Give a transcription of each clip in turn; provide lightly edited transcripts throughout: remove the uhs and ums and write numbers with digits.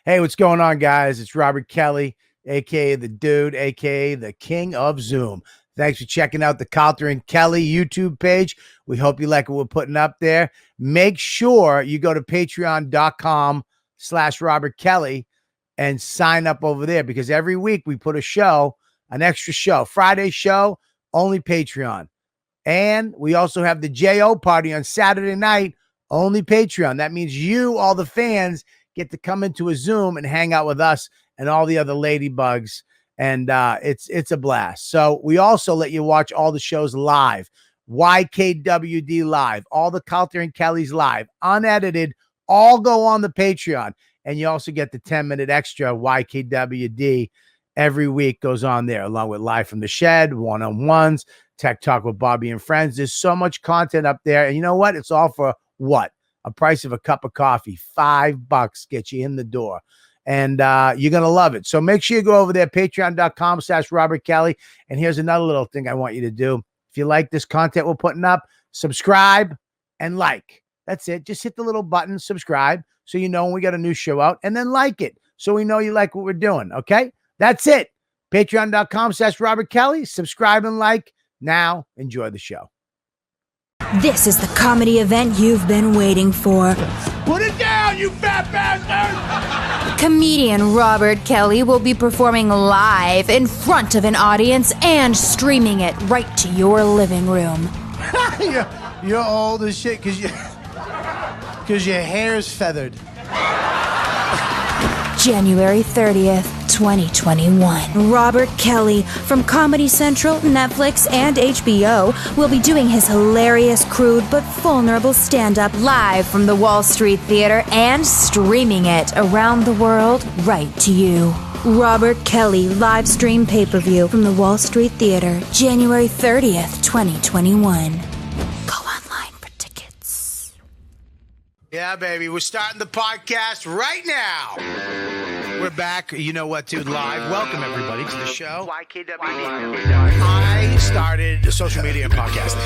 Hey, what's going on, guys? It's Robert Kelly, aka the Dude, aka the King of Zoom. Thanks for checking out the Calter and Kelly YouTube page. We hope you like what we're putting up there. Make sure you go to patreon.com/Robert Kelly and sign up over there, because every week we put a show, an extra show. Friday show, only Patreon. And we also have the JO party on Saturday night, only Patreon. That means you, all the fans, get to come into a Zoom and hang out with us and all the other ladybugs. And it's a blast. So we also let you watch all the shows live. YKWD live, all the Calter and Kelly's live, unedited, all go on the Patreon. And you also get the 10-minute extra YKWD every week goes on there, along with Live from the Shed, one-on-ones, Tech Talk with Bobby and Friends. There's so much content up there. And you know what? It's all for what? A price of a cup of coffee. $5 get you in the door. And you're going to love it. So make sure you go over there, patreon.com/Robert Kelly. And here's another little thing I want you to do. If you like this content we're putting up, subscribe and like. That's it. Just hit the little button, subscribe, so you know when we got a new show out, and then like it so we know you like what we're doing. Okay? That's it. Patreon.com/Robert Kelly. Subscribe and like. Now, enjoy the show. This is the comedy event you've been waiting for. Put it down, you fat bastard! Comedian Robert Kelly will be performing live in front of an audience and streaming it right to your living room. You're old as shit because your hair's feathered. January 30th, 2021. Robert Kelly from Comedy Central, Netflix, and HBO will be doing his hilarious, crude, but vulnerable stand-up live from the Wall Street Theater and streaming it around the world right to you. Robert Kelly live stream pay-per-view from the Wall Street Theater, January 30th, 2021. Go online for tickets. Yeah, baby. We're starting the podcast right now. We're back. You know what, dude? Live. Welcome, everybody, to the show. YKWD. I started social media and podcasting.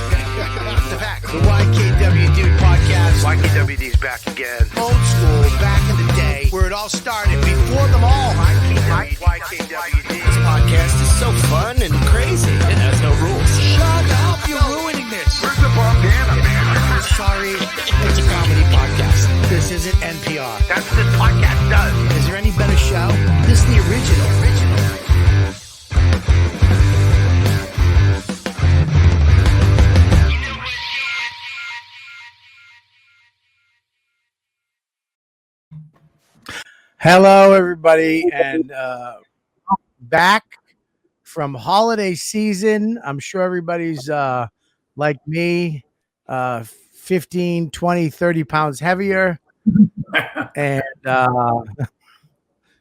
The fact. The YKWD podcast. YKWD's back again. Old school, back in the day, where it all started, before them all. YKWD. This podcast is so fun and crazy. It has no rules. Shut up. You're ruining this. Where's the bandana, man? Sorry, it's a comedy podcast. This isn't NPR. That's what this podcast does. Is there any better show? This is the original. Hello, everybody, and back from holiday season. I'm sure everybody's like me, 15, 20, 30 pounds heavier and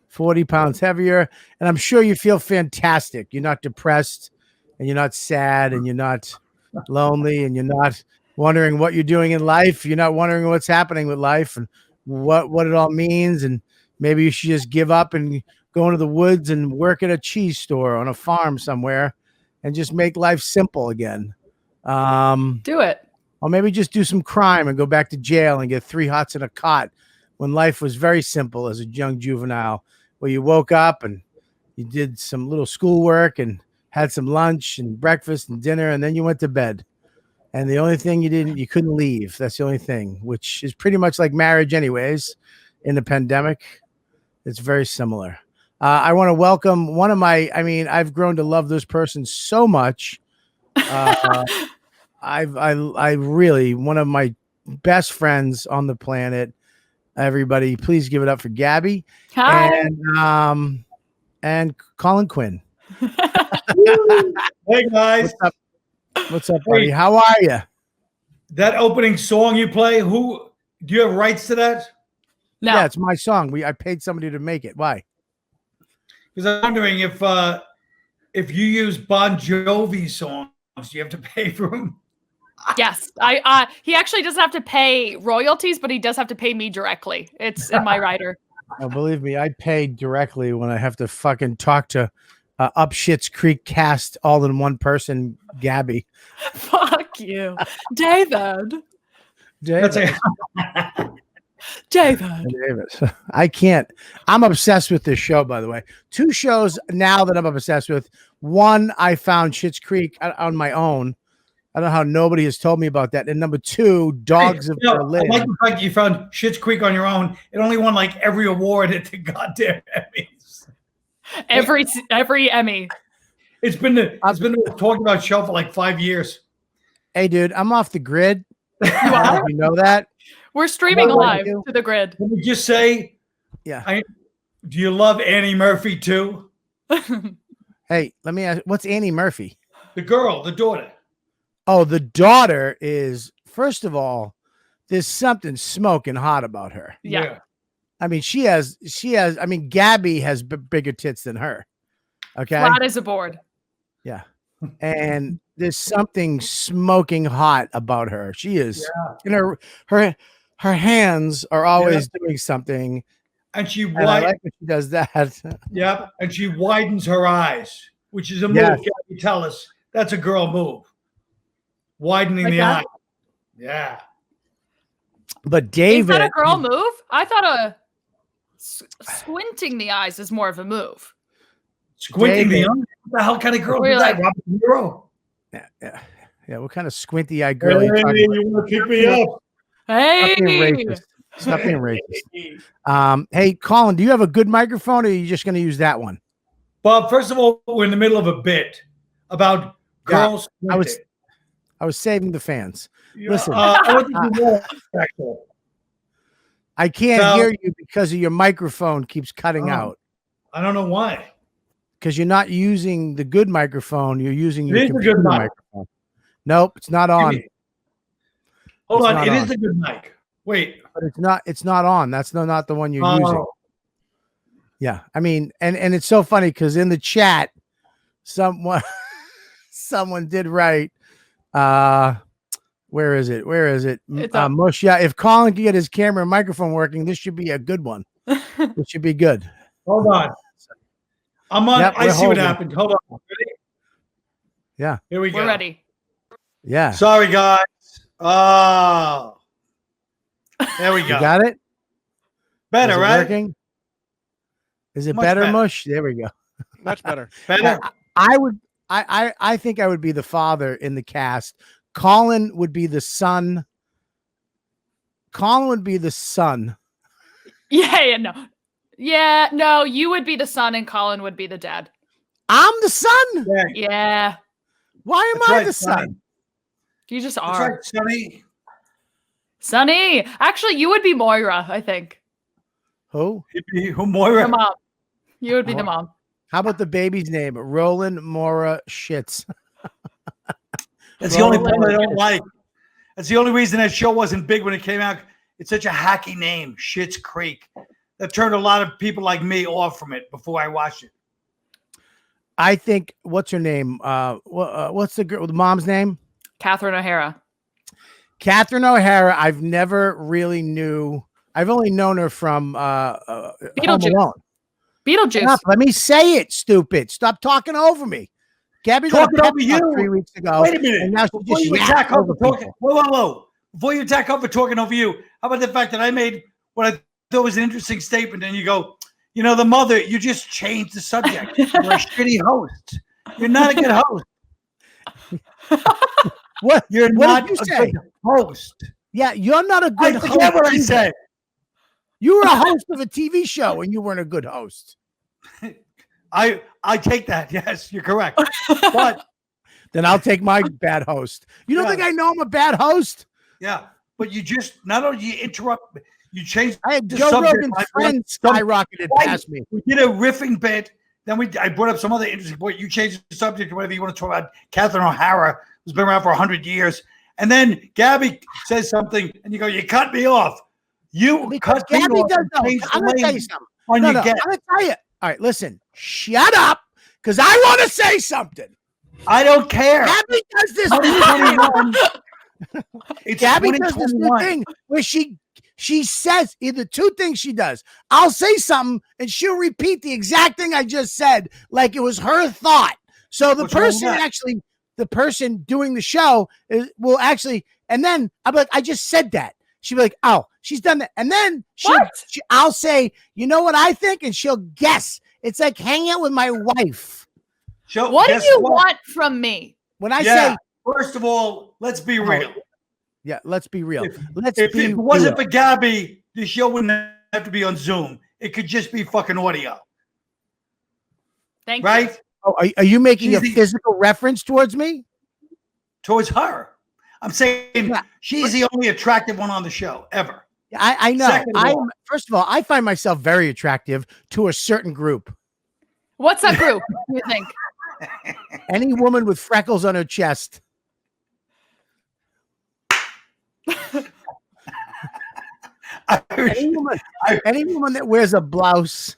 40 pounds heavier. And I'm sure you feel fantastic. You're not depressed, and you're not sad, and you're not lonely, and you're not wondering what you're doing in life. You're not wondering what's happening with life and what it all means. And maybe you should just give up and go into the woods and work at a cheese store on a farm somewhere and just make life simple again. Do it. Or maybe just do some crime and go back to jail and get 3 hots in a cot when life was very simple as a young juvenile, where you woke up and you did some little schoolwork and had some lunch and breakfast and dinner, and then you went to bed. And the only thing you couldn't leave. That's the only thing, which is pretty much like marriage anyways in the pandemic. It's very similar. I want to welcome I've grown to love this person so much. I really, one of my best friends on the planet. Everybody, please give it up for Gabby. Hi. And Colin Quinn. Hey guys. What's up, buddy? How are you? That opening song you play, do you have rights to that? No. Yeah, it's my song. I paid somebody to make it. Why? Because I'm wondering if you use Bon Jovi songs, you have to pay for them. Yes. He actually doesn't have to pay royalties, but he does have to pay me directly. It's in my rider. Oh, believe me, I pay directly when I have to fucking talk to Up Schitt's Creek cast all in one person, Gabby. Fuck you. David. That's David. Davis. I can't. I'm obsessed with this show, by the way. 2 shows now that I'm obsessed with. One, I found Schitt's Creek on my own. I don't know how nobody has told me about that. And number 2, Dogs of Berlin. I like the fact that you found Schitt's Creek on your own. It only won like every award at the goddamn Emmys. Every Emmy. It's been the talking about show for like 5 years. Hey, dude, I'm off the grid. You are? You know that? We're streaming Well, live you- to the grid. Let me just say, Yeah. do you love Annie Murphy too? Hey, let me ask, what's Annie Murphy? The girl, the daughter. Oh, the daughter is, first of all, there's something smoking hot about her. Yeah. I mean, she has, I mean, Gabby has bigger tits than her. Okay. Flat as a board. Yeah. And there's something smoking hot about her. She is, and her hands are always doing something. And she And I like when she does that. Yep. And she widens her eyes, which is a move. Yes. Gabby, tell us that's a girl move. Widening Like the that? eye. Yeah. But David, Is that a girl move? I thought squinting the eyes is more of a move. Squinting David. the eye. What the hell kind of girl Really? is that? Robert De Niro. yeah. What kind of squinty eyed girl are you talking about? You want to pick me up? Hey. Stop being racist. Stop being racist. Hey, Colin, do you have a good microphone, or are you just going to use that one? Bob, first of all, we're in the middle of a bit about girls. I was saving the fans. Listen, I want to do more, actually. I can't So- hear you because of your microphone keeps cutting Oh. out. I don't know why. Because you're not using the good microphone. You're using your It is a computer good mic. microphone. Nope, it's not on. Hold It's on, not it is on. a good mic. Wait. But it's not on. That's not the one you're using. Oh, Yeah. I mean, and it's so funny because in the chat, someone did write, where is it? It's up. Moshe, if Colin can get his camera and microphone working, this should be a good one. It should be good. hold on. I'm on. Yep, I we're see what holding. happened. Hold on. Ready? Yeah. Here we go. We're ready. Yeah. Sorry, guys. Oh. There we You go. got it? Better, Is it right? working? Is it Much better, better. Mush? There we go. Much better. Better. I think I would be the father in the cast. Colin would be the son. Yeah, no, you would be the son and Colin would be the dad. I'm the son. Yeah. Yeah. Why am That's I right, the Sonny. son? You just That's are. right, Sonny. Sonny. Actually, you would be Moira, I think. Who? He'd be who, Moira? The mom. You would be the mom. How about the baby's name? Roland Mora Shits. That's the only Roland one I Mora don't like. That's the only reason that show wasn't big when it came out. It's such a hacky name, Schitt's Creek. That turned a lot of people like me off from it before I watched it. I think. What's her name? What's the girl? The mom's name? Catherine O'Hara. Catherine O'Hara. I've never really knew. I've only known her from Home Beetlejuice. Alone. Beetlejuice. Stop, let me say it, stupid. Stop talking over me. Gabby got a Talking pep over you. talk 3 weeks ago. Wait a minute. And now she Before just you yaps attack over over talking, people. whoa. Before you attack over talking over you, how about the fact that I made what I thought was an interesting statement, and you go, you know, the mother, you just changed the subject. You're a shitty host. You're not a good host. What? You're What not did you a say? good host. Yeah, you're not a I good forget host. what I either. said. You were a host of a TV show and you weren't a good host. I take that. Yes, you're correct. But Then I'll take my bad host. You don't Yeah. think I know I'm a bad host? yeah, but you just not only you interrupt, you changed. I had the Joe subject. Rogan's I brought friend some- skyrocketed Right. past me. We did a riffing bit. Then I brought up some other interesting point. You changed the subject to whatever you want to talk about. Catherine O'Hara, who's been around for 100 years. And then Gabby says something, and you go, you cut me off. You Because cut me Gabby off does and know. changed the I'm going to tell you lane something. on No, your no, I'm get. going to tell you. All right, listen. Shut up, because I want to say something. I don't care. Gabby does this. 2021. It's Gabby does this new 2021. thing where she says either two things she does. I'll say something and she'll repeat the exact thing I just said, like it was her thought. So the What's wrong with person that? the person doing the show will actually, and then I'm like, I just said that. She'll be like, oh, she's done that. And then I'll say, you know what I think? And she'll guess. It's like hanging out with my wife. What do you want from me? When I say, first of all, let's be real. Yeah, let's be real. If it wasn't for Gabby, the show wouldn't have to be on Zoom. It could just be fucking audio. Thank you. Oh, are you making a physical reference towards me? Towards her. I'm saying she's the only attractive one on the show ever. I know. First of all, I find myself very attractive to a certain group. What's that group, you think? Any woman with freckles on her chest. Any woman that wears a blouse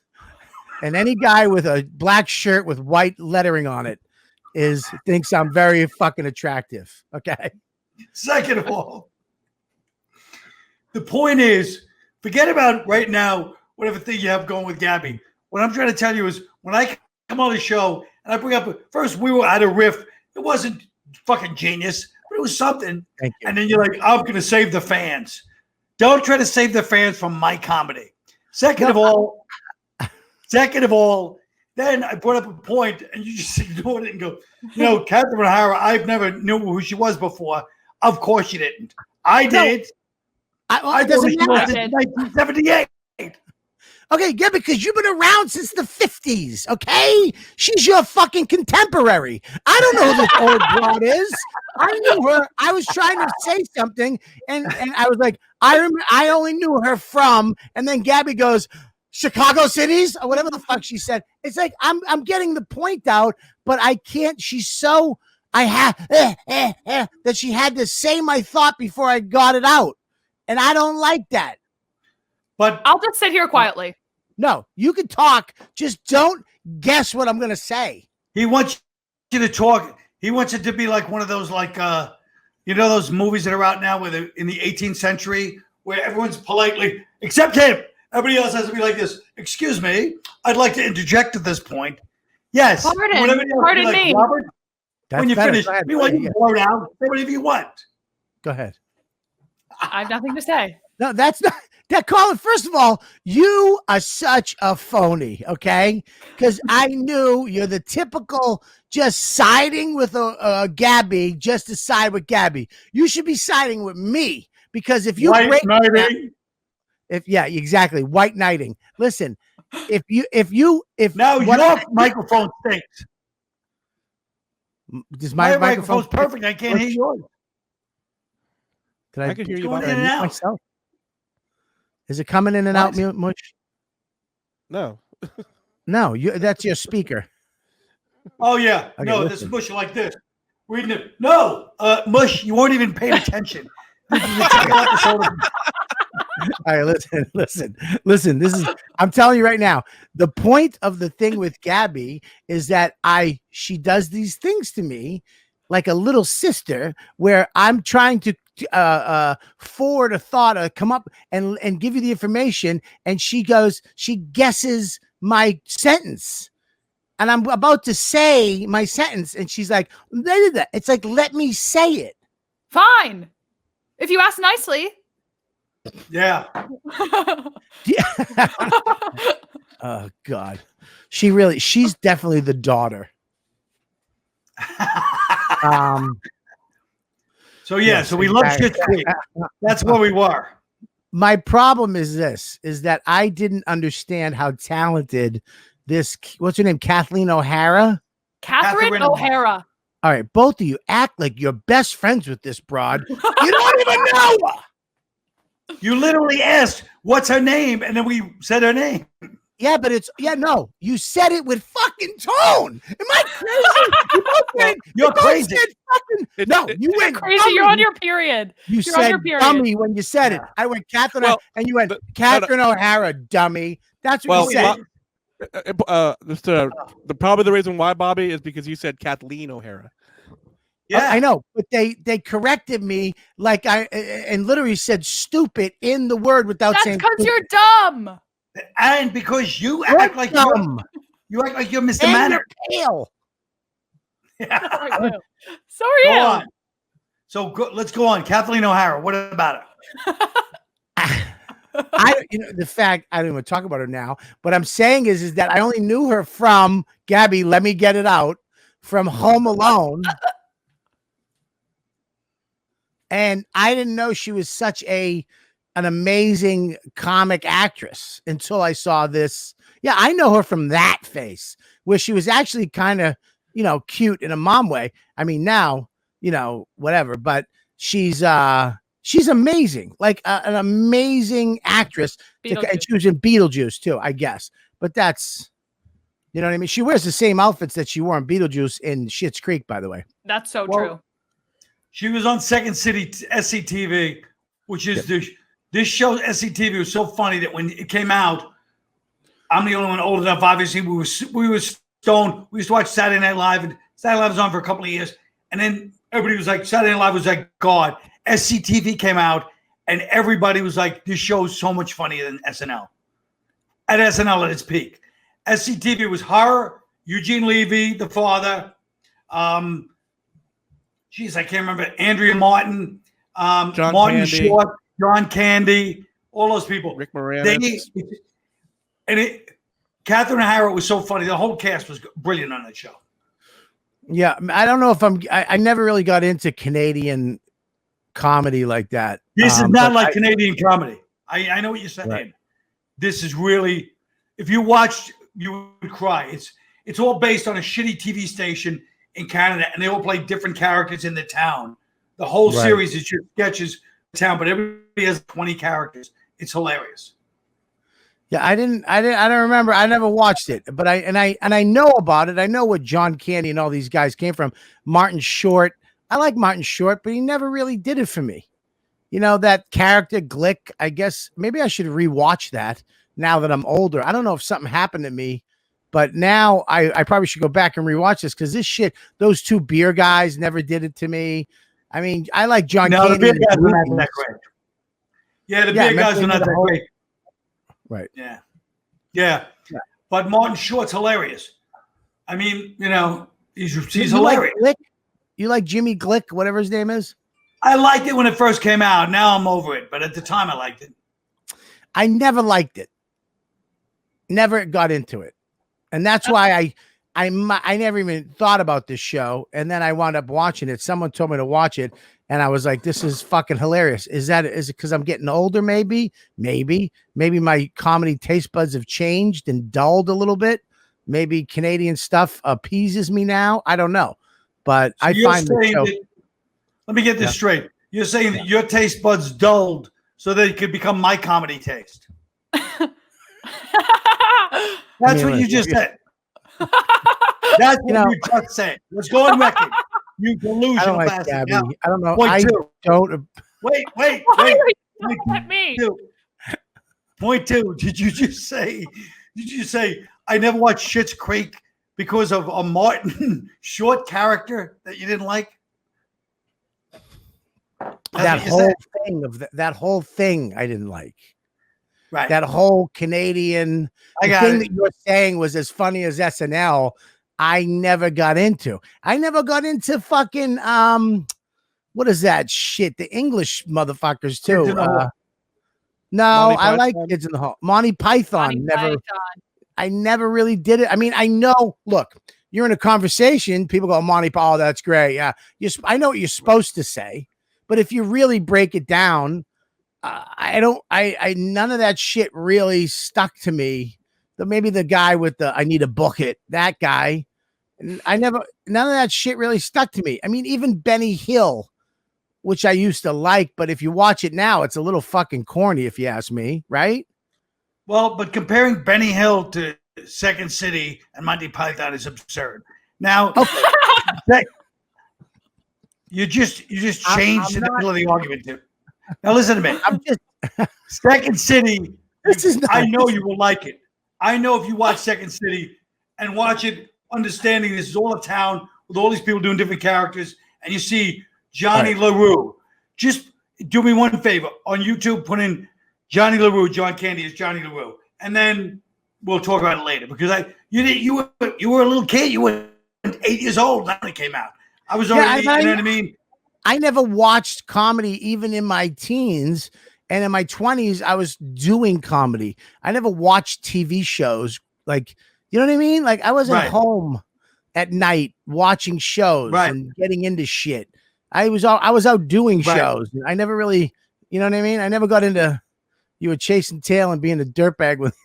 and any guy with a black shirt with white lettering on it thinks I'm very fucking attractive. Okay. Second of all, the point is, forget about right now, whatever thing you have going with Gabby. What I'm trying to tell you is when I come on the show and I bring up, first we were at a riff. It wasn't fucking genius, but it was something. And then you're like, I'm going to save the fans. Don't try to save the fans from my comedy. Second of all, then I brought up a point and you just ignored it and go, Catherine O'Hara, I've never knew who she was before. Of course you didn't. I did. I doesn't matter. 1978. Okay, yeah, because you've been around since the 50s, okay? She's your fucking contemporary. I don't know who this old broad is. I knew her. I was trying to say something, and I was like, I only knew her from, and then Gabby goes, Chicago cities, or whatever the fuck she said. It's like, I'm getting the point out, but I can't. She's so, that she had to say my thought before I got it out. And I don't like that. But I'll just sit here quietly. No, you can talk. Just don't guess what I'm going to say. He wants you to talk. He wants it to be like one of those, those movies that are out now where in the 18th century, where everyone's politely, except him. Everybody else has to be like this. Excuse me. I'd like to interject at this point. Yes. Pardon me. Robert, when you finish, meanwhile, you blow down. Say whatever you want. Go ahead. I have nothing to say. No, that's not that, Colin. First of all, you are such a phony, okay? Because I knew you're the typical just siding with a Gabby just to side with Gabby. You should be siding with me because if you white knighting, exactly, white knighting. Listen, if now your microphone stinks. Does my microphone's perfect? I can't hear yours. I can hear you myself. Is it coming in and out, Mush? No. No, that's your speaker. Oh, yeah. Okay, no, this Mush like this. Reading it. No, Mush, you weren't even paying attention. All right, listen. This is, I'm telling you right now, the point of the thing with Gabby is that she does these things to me like a little sister where I'm trying to forward a thought or come up and give you the information. And she guesses my sentence. And I'm about to say my sentence. And she's like, it's like, let me say it. Fine. If you ask nicely. Yeah. Oh God. She's definitely the daughter. So we love Schitt Creek. That's where we were. My problem is that I didn't understand how talented this, what's her name? Kathleen O'Hara? Catherine O'Hara. All right. Both of you act like you're best friends with this broad. You don't even know her. You literally asked, what's her name? And then we said her name. Yeah, but you said it with fucking tone. Am I crazy? You're crazy. You went crazy. Dummy. You're on your period. You said dummy when you said it. I went Catherine, and you went Catherine O'Hara, dummy. That's what you said. Probably the reason why, Bobby, is because you said Kathleen O'Hara. Yeah, I know, but they corrected me and literally said stupid in the word without saying. That's because you're dumb. And because you act like you're Mr. And Manor. You're pale. Yeah. So are you. Go on. So let's go on. Kathleen O'Hara. What about her? The fact I don't even talk about her now. What I'm saying is that I only knew her from Gabby. Let me get it out from Home Alone, and I didn't know she was such an amazing comic actress until I saw this. Yeah, I know her from that face where she was actually kind of, cute in a mom way. I mean, now, whatever, but she's amazing, like an amazing actress. And she was in Beetlejuice too, I guess. But that's, you know what I mean? She wears the same outfits that she wore in Beetlejuice in Schitt's Creek, by the way. That's so true. She was on Second City SCTV, which is this show. SCTV was so funny that when it came out, I'm the only one old enough. Obviously, we were stoned. We used to watch Saturday Night Live, and Saturday Night Live was on for a couple of years, and then everybody was like, Saturday Night Live was like God. SCTV came out, and everybody was like, this show is so much funnier than SNL. At SNL at its peak. SCTV was her, Eugene Levy, the father. I can't remember. Andrea Martin, John Martin Candy. Short, John Candy, all those people. Rick Moranis. Catherine O'Hara was so funny. The whole cast was brilliant on that show. Yeah, I don't know if I never really got into Canadian comedy like that. This is not like Canadian comedy. I know what you're saying. Right. This is really, if you watched, you would cry. It's all based on a shitty TV station in Canada, and they all play different characters in the town. The whole series is just sketches of the town, but everybody has 20 characters. It's hilarious. Yeah, I don't remember. I never watched it, but I know about it. I know what John Candy and all these guys came from. Martin Short. I like Martin Short, but he never really did it for me. That character Glick, I guess maybe I should rewatch that now that I'm older. I don't know if something happened to me, but now I probably should go back and rewatch this because this shit, those two beer guys never did it to me. I mean, I like John Candy. The beer guys were not that great. Yeah, the beer guys were not that great. Right. Yeah. But Martin Short's hilarious. I mean, he's hilarious. Like you like Jimmy Glick, whatever his name is? I liked it when it first came out. Now I'm over it. But at the time, I liked it. I never liked it. Never got into it. And that's why I never even thought about this show. And then I wound up watching it. Someone told me to watch it. And I was like, this is fucking hilarious. Is it because I'm getting older? Maybe my comedy taste buds have changed and dulled a little bit. Maybe Canadian stuff appeases me now. I don't know. But so I find the show. Let me get this straight. You're saying that your taste buds dulled so that it could become my comedy taste. That's what you just said. That's what you just said. Let's go on record. You delusional I don't like bastard. Gabby. Now, I don't know. point two. Don't. Wait. Why are you yelling at me? Point two. Did you say I never watched Schitt's Creek because of a Martin Short character that you didn't like? That whole thing I didn't like. Right. That whole Canadian thing that you were saying was as funny as SNL. I never got into. I never got into fucking what is that shit? The English motherfuckers too. No, I like Kids in the Hall. Monty Python. I never really did it. I mean, I know. Look, you're in a conversation. People go, Monty Python. Oh, that's great. Yeah, I know what you're supposed to say, but if you really break it down, I none of that shit really stuck to me. Maybe the guy with the I need a bucket. That guy. None of that shit really stuck to me. I mean, even Benny Hill, which I used to like, but if you watch it now, it's a little fucking corny, if you ask me, right? Well, but comparing Benny Hill to Second City and Monty Python is absurd. Now, you just changed the middle of the argument, too. Now, listen to me. Second City. I know you will like it. I know if you watch Second City and watch it, understanding this is all a town with all these people doing different characters, and you see Johnny LaRue. Just do me one favor. On YouTube, put in Johnny LaRue, John Candy is Johnny LaRue. And then we'll talk about it later. Because you were a little kid. You were 8 years old when it came out. I was already, you know what I mean? I never watched comedy even in my teens. And in my 20s, I was doing comedy. I never watched TV shows. Like, you know what I mean? Like I wasn't home at night watching shows and getting into shit. I was out doing shows. I never really, you know what I mean? I never got into, you were chasing tail and being a dirtbag with.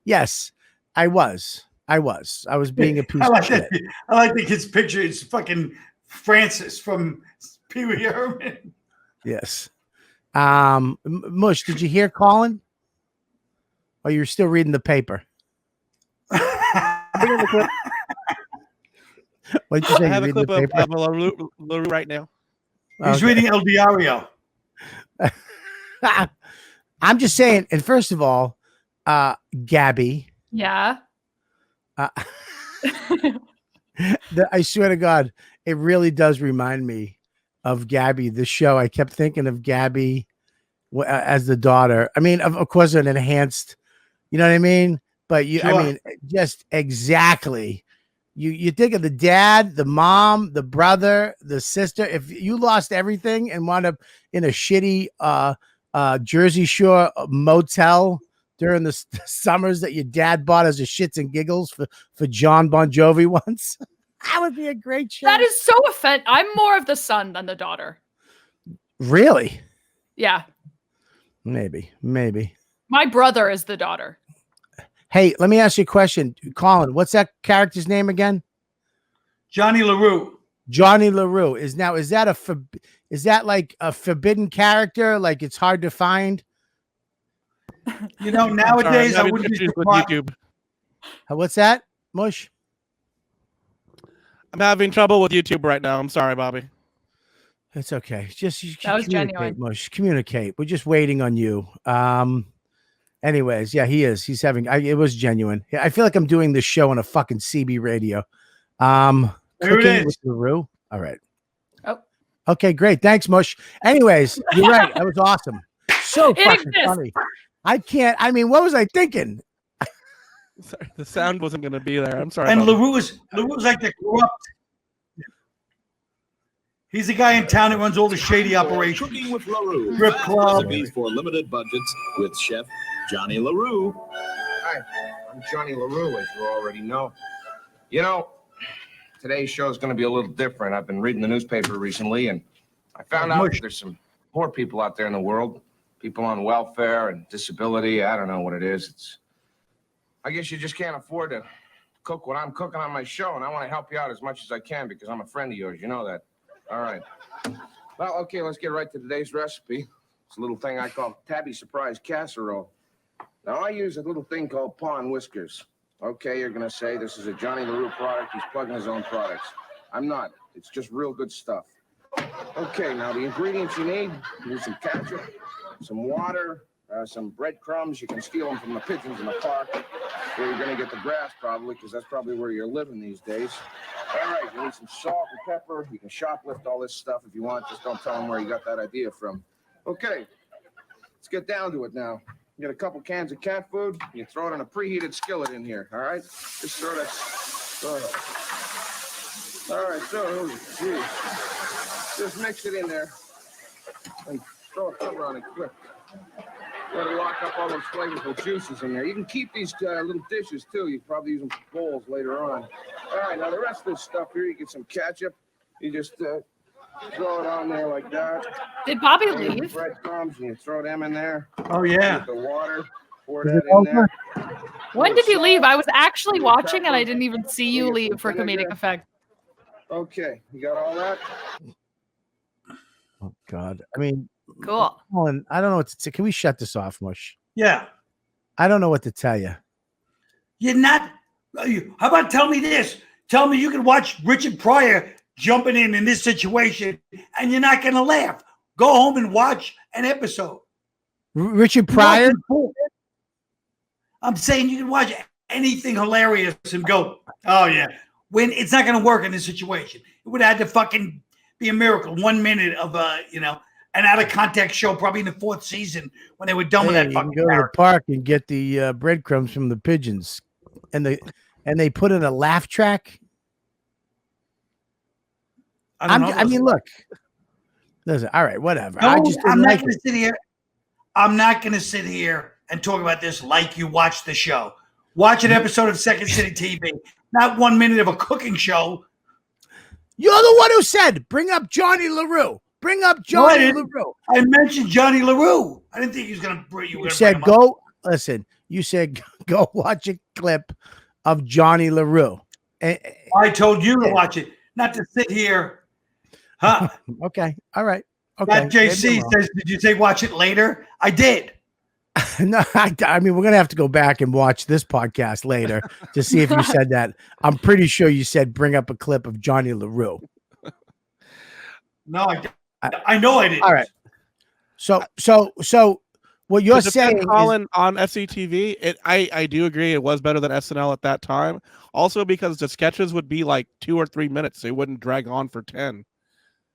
Yes, I was being a piece of shit. I like the kid's picture. It's fucking Francis from Pee Wee Herman. Yes. Mush, did you hear Colin? Or you're still reading the paper? What'd you say? I have a clip of LaRue right now. He's reading El Diario. I'm just saying, and first of all, Gabby. Yeah. I swear to God, it really does remind me of Gabby, the show. I kept thinking of Gabby as the daughter. I mean, of course, an enhanced, you know what I mean? But I mean, just exactly. You think of the dad, the mom, the brother, the sister. If you lost everything and wound up in a shitty Jersey Shore motel during the summers that your dad bought as a shits and giggles for John Bon Jovi once, that would be a great show. That is so offensive. I'm more of the son than the daughter. Really? Yeah. Maybe. My brother is the daughter. Hey, let me ask you a question, Colin. What's that character's name again? Johnny LaRue. Johnny LaRue. Is that like a forbidden character? Like it's hard to find? You know, nowadays I wouldn't be surprised. YouTube. What's that, Mush? I'm having trouble with YouTube right now. I'm sorry, Bobby. It's okay. Just that was communicate, genuine. Mush. Communicate. We're just waiting on you. Anyways, yeah, he is. He's having. It was genuine. I feel like I'm doing this show on a fucking CB radio. Here it is. With LaRue. All right. Oh. Okay, great. Thanks, Mush. Anyways, you're right. That was awesome. So fucking funny. I mean, what was I thinking? Sorry, the sound wasn't going to be there. I'm sorry. And LaRue's like the corrupt. He's the guy in town that runs all the shady operations. Cooking with LaRue. Strip club. Recipes for limited budgets with Chef Johnny LaRue. Hi, I'm Johnny LaRue, as you already know. You know, today's show is going to be a little different. I've been reading the newspaper recently, and I found out there's some poor people out there in the world, people on welfare and disability. I don't know what it is. I guess you just can't afford to cook what I'm cooking on my show, and I want to help you out as much as I can because I'm a friend of yours. You know that. All right. Well, okay, let's get right to today's recipe. It's a little thing I call Tabby Surprise Casserole. Now, I use a little thing called paw and whiskers. Okay, you're going to say this is a Johnny LaRue product. He's plugging his own products. I'm not. It's just real good stuff. Okay, now the ingredients you need some ketchup, some water, some breadcrumbs. You can steal them from the pigeons in the park where you're going to get the grass probably because that's probably where you're living these days. All right, you need some salt and pepper. You can shoplift all this stuff if you want. Just don't tell them where you got that idea from. Okay, let's get down to it now. You get a couple cans of cat food. You throw it in a preheated skillet in here, all right? Just sort of. All right, so, geez. Just mix it in there and throw a cover on it quick. Let it lock up all those flavorful juices in there. You can keep these little dishes, too. You can probably use them for bowls later on. All right, now the rest of this stuff here, you get some ketchup. You just throw it on there like that. Did Bobby leave? Breadcrumbs, and you throw them in there. Oh, yeah. Get the water, pour that in there. When did you leave? I was actually watching and I didn't even see you leave for comedic effect. Okay, you got all that? Oh, God. I mean, cool. Colin, I don't know what to say. Can we shut this off, Mush? Yeah. I don't know what to tell you. You're not. How about tell me this? Tell me you can watch Richard Pryor jumping in this situation and you're not going to laugh. Go home and watch an episode. Richard Pryor? I'm saying you can watch anything hilarious and go, oh, yeah. When it's not going to work in this situation. It would have had to fucking be a miracle. 1 minute of, an out of context show, probably in the 4th season when they were done with that you fucking can go to the park and get the breadcrumbs from the pigeons. And they put in a laugh track. I mean, look. Listen, all right, whatever. No, I'm not going to sit here. I'm not going to sit here and talk about this like you watch the show. Watch an episode of Second City TV, not 1 minute of a cooking show. You're the one who said, bring up Johnny LaRue. Bring up Johnny LaRue. I mentioned Johnny LaRue. I didn't think he was going to bring you. You said, listen, you said, go watch a clip of Johnny LaRue. I told you to watch it, not to sit here. Huh? Okay. All right. Okay. That JC says, did you say watch it later? I did. No, I mean, we're going to have to go back and watch this podcast later to see if you said that. I'm pretty sure you said bring up a clip of Johnny LaRue. No, I know I didn't. All right. So what you're saying, Colin, on SCTV, I do agree it was better than SNL at that time. Also because the sketches would be like 2 or 3 minutes. They wouldn't drag on for 10.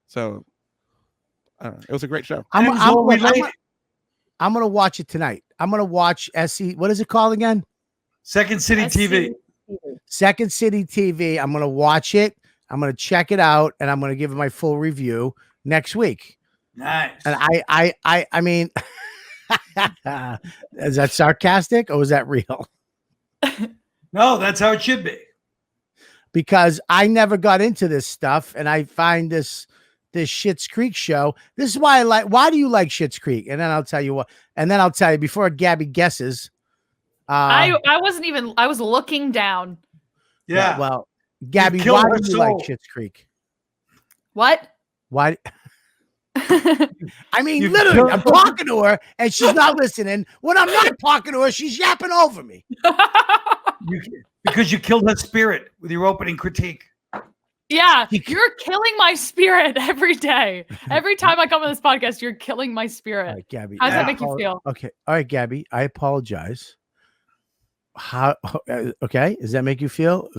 So it was a great show. I'm going to watch it tonight. I'm going to watch what is it called again? Second City TV. Second City TV. I'm going to watch it. I'm going to check it out, and I'm going to give it my full review next week. Nice. And I mean, is that sarcastic or was that real? No, that's how it should be. Because I never got into this stuff, and I find this Schitt's Creek show. This is why why do you like Schitt's Creek? And then I'll tell you what. And then I'll tell you before Gabby guesses. I was looking down. Yeah. Well, Gabby, why do you like Schitt's Creek? What? Why? I mean, literally, I'm talking to her and she's not listening. When I'm not talking to her, she's yapping over me. Because you killed her spirit with your opening critique. Yeah, you're killing my spirit every day. Every time I come on this podcast, you're killing my spirit. All right, Gabby. How does that make you feel? Okay. All right, Gabby, I apologize. Okay. Does that make you feel?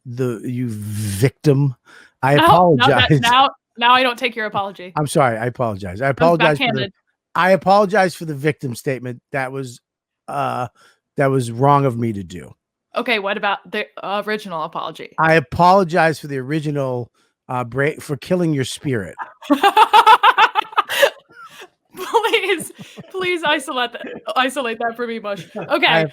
You victim. I apologize. Now I don't take your apology. I'm sorry. I apologize. I apologize. I apologize for the victim statement. That was wrong of me to do. Okay, what about the original apology? I apologize for the original for killing your spirit. Please isolate that for me, Bush. Okay.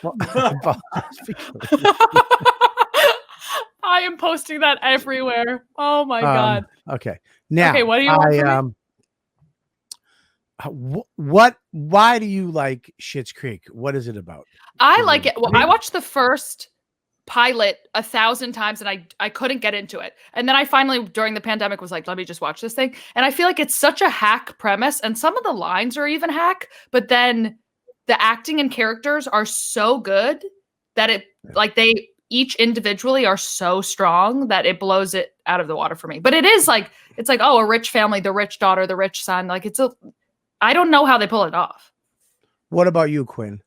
I am posting that everywhere. Oh my God. Okay. Now, okay, what do you want from me? Why do you like Schitt's Creek? What is it about? I like it. Well, I watched the first pilot 1,000 times and I couldn't get into it. And then I finally, during the pandemic, was like, let me just watch this thing. And I feel like it's such a hack premise and some of the lines are even hack, but then the acting and characters are so good that they each individually are so strong that it blows it out of the water for me. But it's like, oh, a rich family, the rich daughter, the rich son. Like I don't know how they pull it off. What about you, Quinn?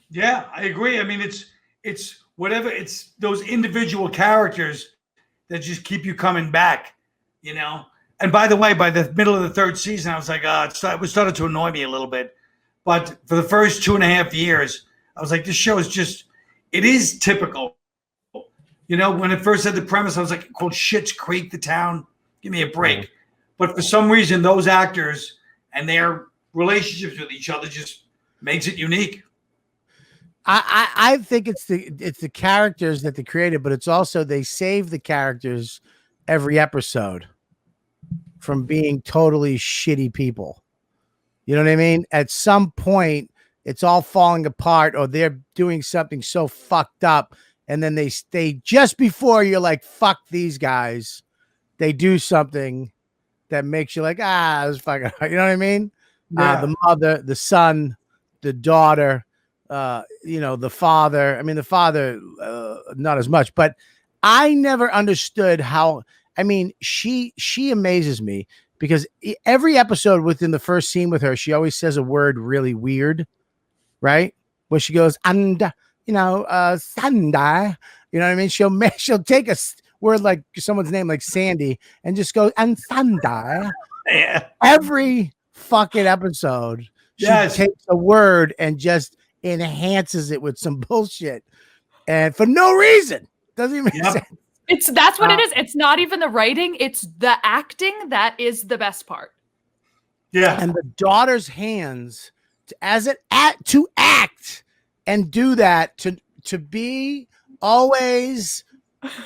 Yeah, I agree. I mean, it's whatever. It's those individual characters that just keep you coming back, you know? And by the way, by the middle of the third season, I was like, it started to annoy me a little bit. But for the first 2.5 years, I was like, this show is it is typical. You know, when it first had the premise, I was like, called Schitt's Creek, the town. Give me a break. But for some reason, those actors and their relationships with each other just makes it unique. I think it's the characters that they created, but it's also they save the characters every episode from being totally shitty people. You know what I mean? At some point, it's all falling apart, or they're doing something so fucked up, and then they just before you're like, fuck these guys, they do something that makes you like, it's fucking, you know what I mean? Yeah. The mother, the son, the daughter, the father. I mean, the father, not as much, but I never understood how. I mean, she amazes me because every episode within the first scene with her, she always says a word really weird, right? Where she goes, and Sanda, you know what I mean? She'll take a word like someone's name, like Sandy, and just go, and Sanda. Yeah. Every fucking episode, she takes a word and just enhances it with some bullshit, and for no reason. Doesn't even make sense. That's what it is. It's not even the writing, it's the acting that is the best part. Yeah. And the daughter's hands to act and do that, to be always,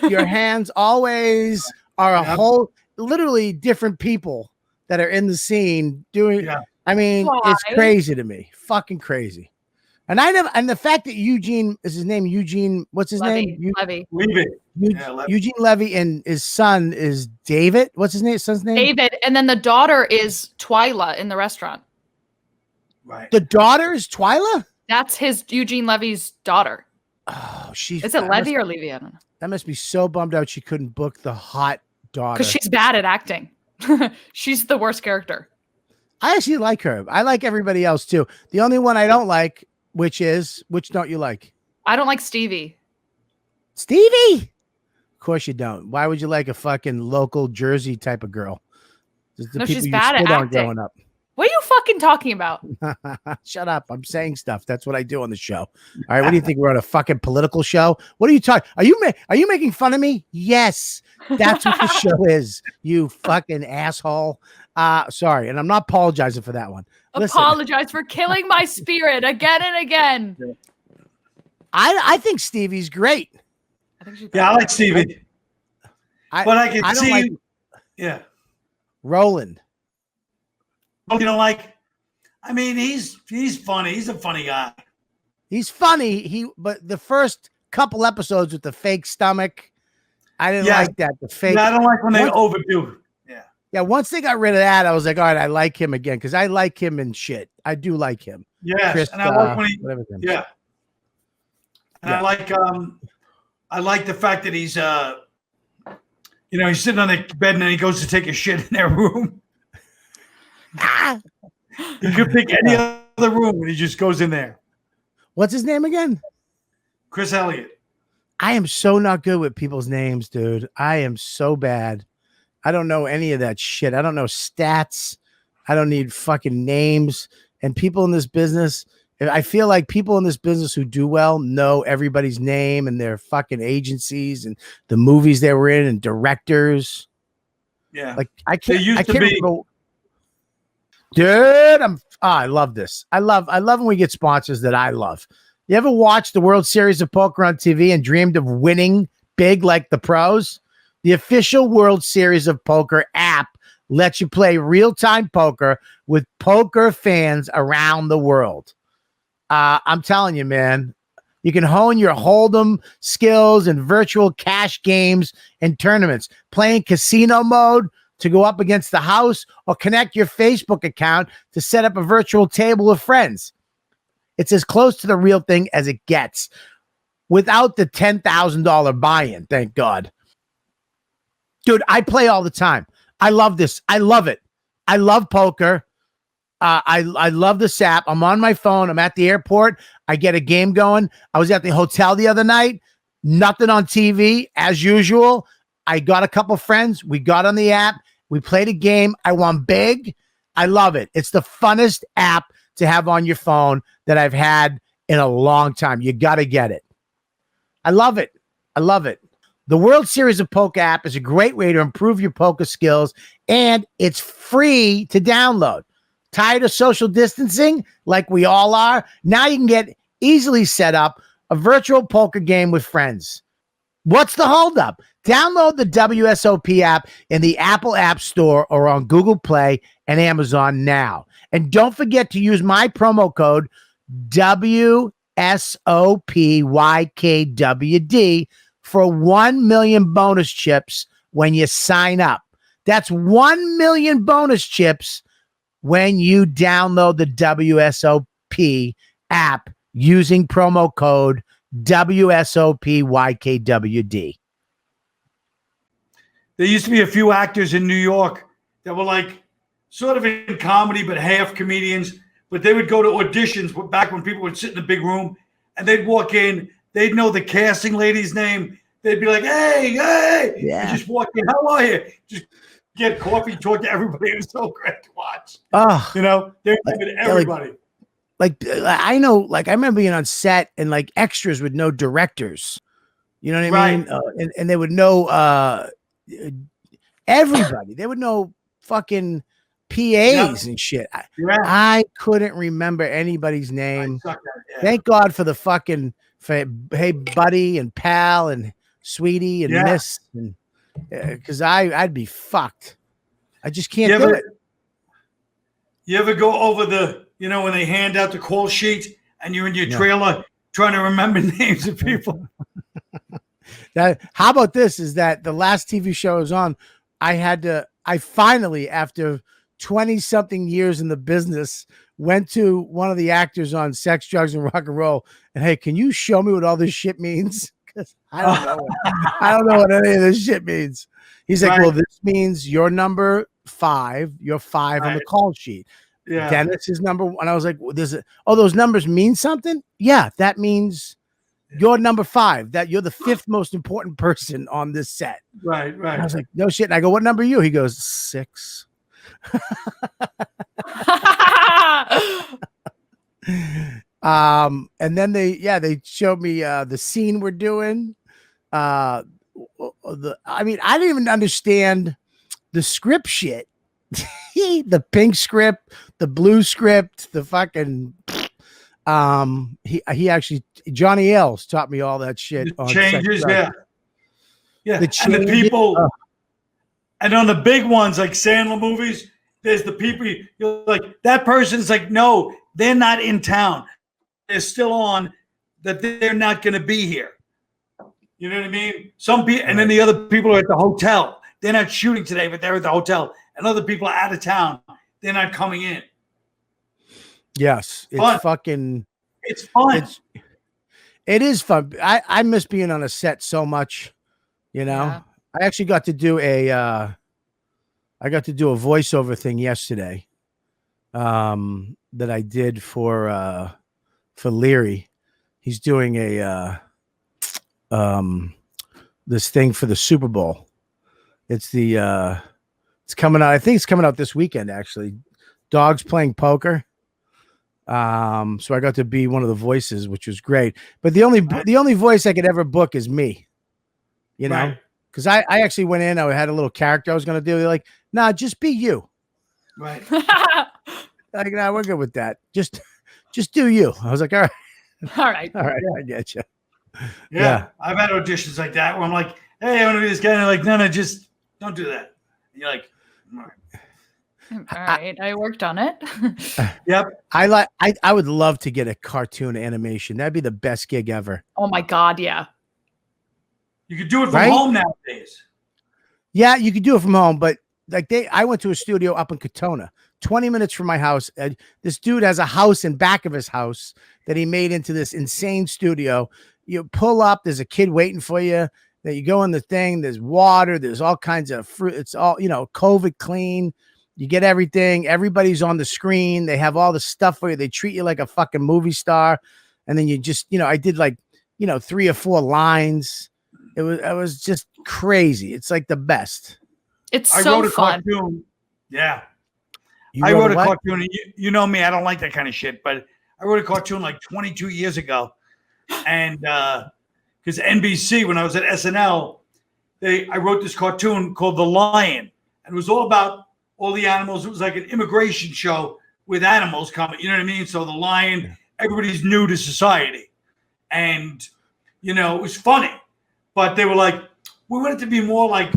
your hands always are a whole, literally different people that are in the scene doing. Yeah. I mean, Why? it's crazy to me. Fucking crazy. And and the fact that Eugene is his name, what's his name? Levy. Leave it. Eugene Levy, and his son is David. What's his name? Son's name? David. And then the daughter is Twyla in the restaurant. Right. The daughter is Twyla? That's Eugene Levy's daughter. Oh, Is it Levy or Levy? I don't know. That must be so bummed out she couldn't book the hot daughter. Because she's bad at acting. She's the worst character. I actually like her. I like everybody else too. The only one I don't like, which don't you like? I don't like Stevie. Stevie? Of course you don't. Why would you like a fucking local Jersey type of girl? No, she's bad at acting. Growing up. What are you fucking talking about? Shut up. I'm saying stuff. That's what I do on the show. All right. What do you think? We're on a fucking political show? What are you talking? Are you making fun of me? Yes. That's what the show is. You fucking asshole. Sorry. And I'm not apologizing for that one. Listen, Apologize for killing my spirit again and again. I think Stevie's great. I think she's Yeah, I like Stevie. But I can see. like Yeah. Roland. You don't like? I mean, he's funny. He's a funny guy. He's funny. But the first couple episodes with the fake stomach, I didn't like that. The fake. Yeah, I don't like when they overdo. Yeah. Yeah. Once they got rid of that, I was like, all right, I like him again because I like him in shit. I do like him. Yes, and I like when he. Yeah. And Yeah. I like the fact that he's he's sitting on the bed and then he goes to take a shit in their room. You could pick any other room and he just goes in there. What's his name again? Chris Elliott. I am so not good with people's names, dude. I am so bad. I don't know any of that shit. I don't know stats. I don't need fucking names. And people in this business, I feel like people in this business who do well know everybody's name and their fucking agencies and the movies they were in and directors. Yeah. Like I can't be. remember. Dude, I love this. I love when we get sponsors that I love. You ever watched the World Series of Poker on TV and dreamed of winning big like the pros? The official World Series of Poker app lets you play real-time poker with poker fans around the world. I'm telling you, man, you can hone your hold'em skills in virtual cash games and tournaments, playing casino mode to go up against the house, or connect your Facebook account to set up a virtual table with friends. It's as close to the real thing as it gets without the $10,000 buy-in. Thank God. Dude, I play all the time. I love this. I love it. I love poker. I love this app. I'm on my phone. I'm at the airport. I get a game going. I was at the hotel the other night. Nothing on TV as usual. I got a couple friends. We got on the app. We played a game. I won big. I love it. It's the funnest app to have on your phone that I've had in a long time. You got to get it. I love it. I love it. The World Series of Poker app is a great way to improve your poker skills, and it's free to download. Tired of social distancing like we all are? Now you can get easily set up a virtual poker game with friends. What's the holdup? Download the WSOP app in the Apple App Store or on Google Play and Amazon now. And don't forget to use my promo code WSOPYKWD for 1 million bonus chips when you sign up. That's 1 million bonus chips when you download the WSOP app using promo code WSOPYKWD. There used to be a few actors in New York that were like sort of in comedy, but half comedians. But they would go to auditions back when people would sit in the big room and they'd walk in. They'd know the casting lady's name. They'd be like, hey, Yeah. And just walk in. How are you? Just get coffee, talk to everybody. It was so great to watch. Oh, They're giving everybody. I know, like I remember being on set and like extras would know directors. You know what I mean? And they would know everybody. They would know fucking PAs and shit. Yeah. I couldn't remember anybody's name. I suck at it, yeah. Thank God for the fucking hey buddy and pal and sweetie and miss, and because I'd be fucked. I just can't do it. You ever go over the, when they hand out the call sheet and you're in your trailer trying to remember names of people? How about this? Is that the last TV show I was on? I finally, after 20-something years in the business, went to one of the actors on Sex, Drugs, and Rock and Roll, and hey, can you show me what all this shit means? Because I don't know. I don't know what any of this shit means. He's like, well, this means you're number 5. You're 5 on the call sheet. Yeah. Dennis is number 1. I was like, those numbers mean something? Yeah, that means you're number 5. That you're the 5th most important person on this set. Right. And I was like, no shit. And I go, what number are you? He goes, 6. And then they showed me the scene we're doing. I didn't even understand the script shit. The pink script, the blue script, the fucking he actually, Johnny Ailes taught me all that shit. The changes, yeah. The changes, and the people, and on the big ones like Sandler movies, there's the people you're like, that person's like, no, they're not in town. They're still on, that they're not going to be here. You know what I mean? Some people, and then the other people are at the hotel. They're not shooting today, but they're at the hotel. And other people are out of town. They're not coming in. Yes, it's fun. fucking. It's fun. It is fun. I miss being on a set so much. I actually got to do a voiceover thing yesterday. That I did for Leary. He's doing this thing for the Super Bowl. It's coming out. I think it's coming out this weekend, actually. Dogs playing poker. So I got to be one of the voices, which was great. But the only voice I could ever book is me. Because I actually went in. I had a little character I was going to do. They're like, nah, just be you. Right. Like, nah, we're good with that. Just do you. I was like, all right, I get you. Yeah, I've had auditions like that where I'm like, hey, I want to be this guy. And they're like, no, just don't do that. And you're like, all right. I worked on it. Yep. I would love to get a cartoon animation. That'd be the best gig ever. Oh my God. Yeah. You could do it from home nowadays. Yeah, you could do it from home, but I went to a studio up in Katona, 20 minutes from my house. This dude has a house in back of his house that he made into this insane studio. You pull up, there's a kid waiting for you. Then you go in the thing, there's water, there's all kinds of fruit. It's all, COVID clean. You get everything. Everybody's on the screen. They have all the stuff for you. They treat you like a fucking movie star. And then you just, I did 3 or 4 lines. It was just crazy. It's like the best. It's I so wrote a fun. Cartoon. Yeah. I wrote a cartoon. And you know me, I don't like that kind of shit, but I wrote a cartoon like 22 years ago. And because NBC, when I was at SNL, I wrote this cartoon called The Lion. And it was all about all the animals. It was like an immigration show with animals coming. You know what I mean? So the lion, everybody's new to society. And, it was funny. But they were like, we want it to be more like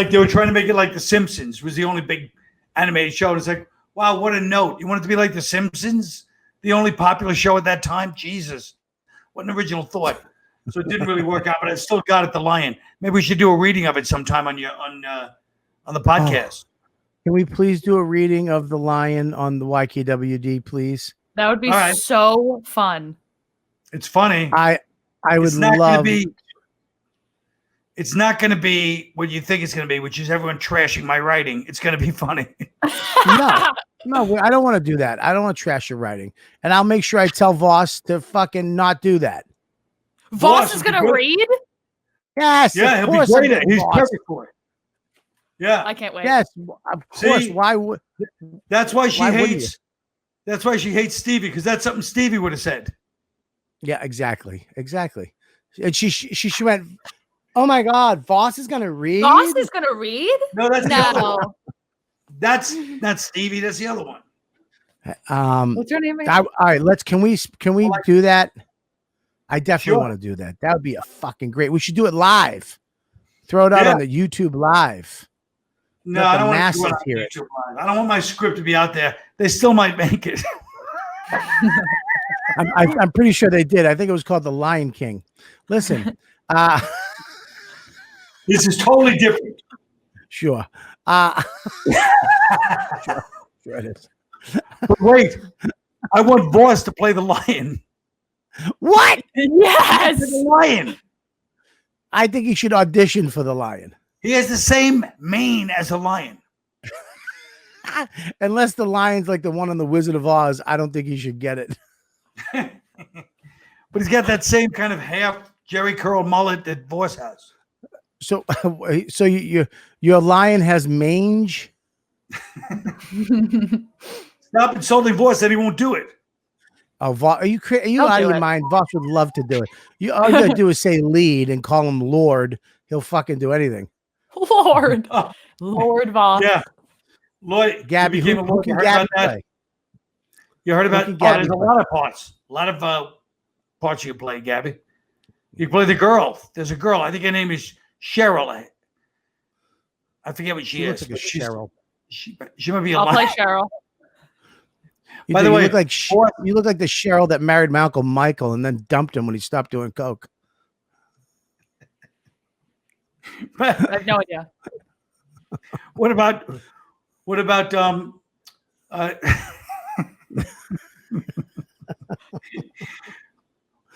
they were trying to make it like The Simpsons was the only big animated show. And it's like, wow, what a note. You want it to be like The Simpsons? The only popular show at that time? Jesus. What an original thought. So it didn't really work out, but I still got it, The Lion. Maybe we should do a reading of it sometime on the podcast. Can we please do a reading of The Lion on the YKWD, please? That would be so fun. It's funny. I would love. It's not going to be what you think it's going to be, which is everyone trashing my writing. It's going to be funny. No, I don't want to do that. I don't want to trash your writing. And I'll make sure I tell Voss to fucking not do that. Voss is going to read? Yes. Yeah, he'll be great at it. He's perfect for it. Yeah. I can't wait. Yes, of course. See, why would? That's why she why hates. That's why she hates Stevie, because that's something Stevie would have said. Yeah, exactly. And she went, oh my God, Voss is going to read? Voss is going to read? No, that's no. That's not Stevie. That's the other one. What's your name again? All right, can we do that? I definitely Sure. want to do that. That would be a fucking great. We should do it live. Throw it out Yeah. on the YouTube live. No, Let I the don't want to masses do it on hear it. YouTube Live. I don't want my script to be out there. They still might make it. I'm pretty sure they did. I think it was called The Lion King. Listen, This is totally different. sure. Sure it is. But wait, I want Voss to play the lion. What? Yes. The lion. I think he should audition for the lion. He has the same mane as a lion. Unless the lion's like the one on the Wizard of Oz, I don't think he should get it. But he's got that same kind of half Jerry curl mullet that Voss has. So, your lion has mange. Stop insulting Voss, then he won't do it. Oh, are you I'll out do of your it. mind? Voss would love to do it. All you gotta do is say lead and call him Lord. He'll fucking do anything. Lord. Oh, Lord Voss. yeah. Lloyd, Gabby, you became a who lawyer. can You heard Gabby about that? play? You heard about can oh, Gabby there's a play? lot of parts. A lot of parts you can play, Gabby. You can play the girl. There's a girl. I think her name is Cheryl. I forget what she Looks is. like a but she's- Cheryl. She might be a I'll play lion. Cheryl. By the way, you look like you look like the Cheryl that married my uncle Michael and then dumped him when he stopped doing coke. I have no idea. What about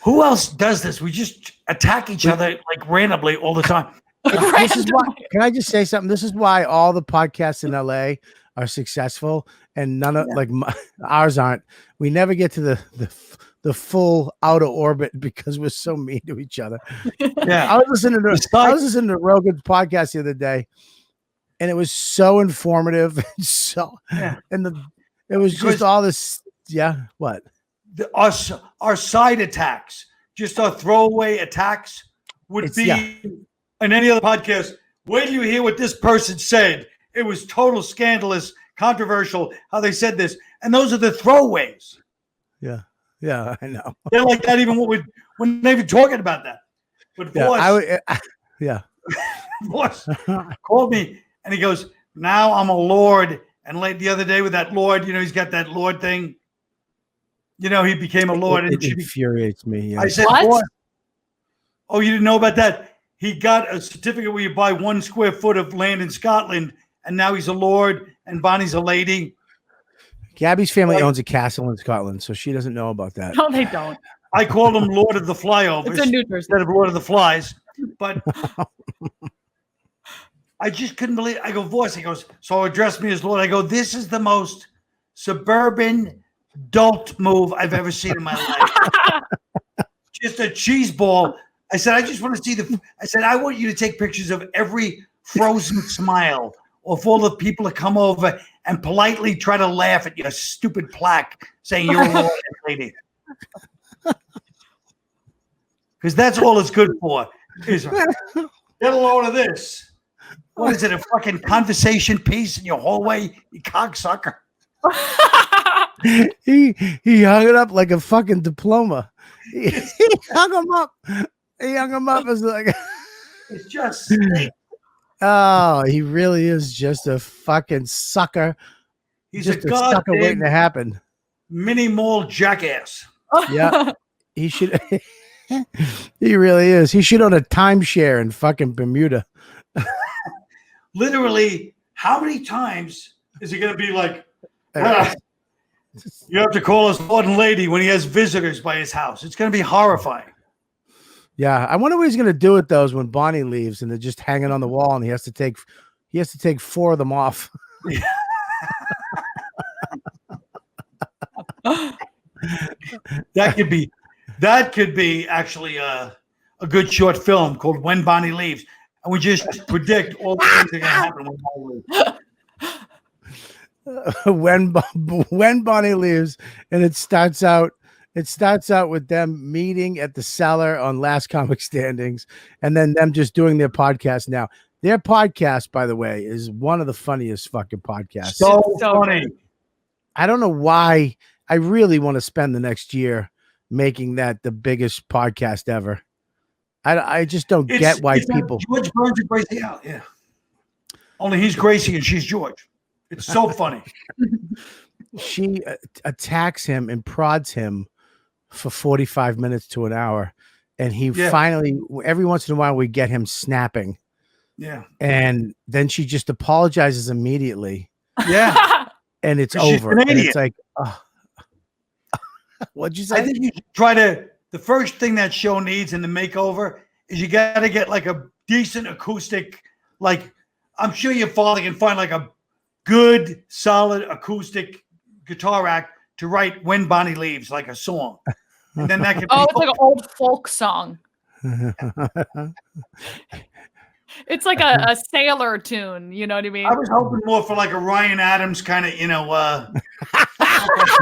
who else does this? We just attack each other like randomly all the time. This is why. Can I just say something? This is why all the podcasts in LA are successful, and none of ours aren't. We never get to the full outer orbit because we're so mean to each other. Yeah. I was listening to Rogan's podcast the other day, and it was so informative. It was just all this. Yeah. What? Our side attacks, just our throwaway attacks, would It's- be yeah. in any other podcast. Wait till you hear what this person said. It was total scandalous, controversial how they said this, and those are the throwaways. Yeah, I know. They're like that even when we're not even talking about that. But Voss called me and he goes, "Now I'm a lord." And late the other day with that lord, he's got that lord thing. He became a lord. It infuriates me. Yeah. I said, What? "Voss, oh, you didn't know about that? He got a certificate where you buy 1 square foot of land in Scotland, and now he's a lord, and Bonnie's a lady." Gabby's family owns a castle in Scotland, so she doesn't know about that. No, they don't. I called him Lord of the Flyovers It's a New Jersey. instead of Lord of the Flies. But I just couldn't believe it. I go, "Voss." He goes, "So address me as Lord." I go, "This is the most suburban dolt move I've ever seen in my life." Just a cheese ball. I said, "I just want to see I said, "I want you to take pictures of every frozen smile of all the people that come over and politely try to laugh at your stupid plaque saying you're a lord and lady." Because that's all it's good for. Is get a load of this. What is it? A fucking conversation piece in your hallway, you cocksucker. He hung it up like a fucking diploma. He hung him up. He hung him up as like. It's just Oh, he really is just a fucking sucker. he's Just a a sucker waiting goddamn to happen. mini mall jackass. Yeah, he should. He really is. He should own a timeshare in fucking Bermuda. Literally, how many times is he going to be like, "Ah, you have to call us Lord and Lady" when he has visitors by his house? It's going to be horrifying. Yeah, I wonder what he's gonna do with those when Bonnie leaves and they're just hanging on the wall and he has to take 4 of them off. That could be actually a good short film called "When Bonnie Leaves," and we just predict all the things that are going to happen when Bonnie leaves. when Bonnie leaves, and it starts out with them meeting at the cellar on Last Comic Standings, and then them just doing their podcast now. Their podcast, by the way, is one of the funniest fucking podcasts. So so funny. I don't know why. I really want to spend the next year making that the biggest podcast ever. I just don't get why people. George Burns and Gracie Al. Yeah. Only he's Gracie and she's George. It's so funny. She attacks him and prods him for 45 minutes to an hour. And he finally, every once in a while, we get him snapping. Yeah. And then she just apologizes immediately. Yeah. And it's She's over. And Canadian. it's like, what'd you say? I think you should try to. The first thing that show needs in the makeover is you got to get like a decent acoustic. Like, I'm sure your father can find like a good, solid acoustic guitar act to write "When Bonnie Leaves" like a song, and then that could. It's like an old folk song. It's like a sailor tune. You know what I mean? I was hoping more for like a Ryan Adams kind of, When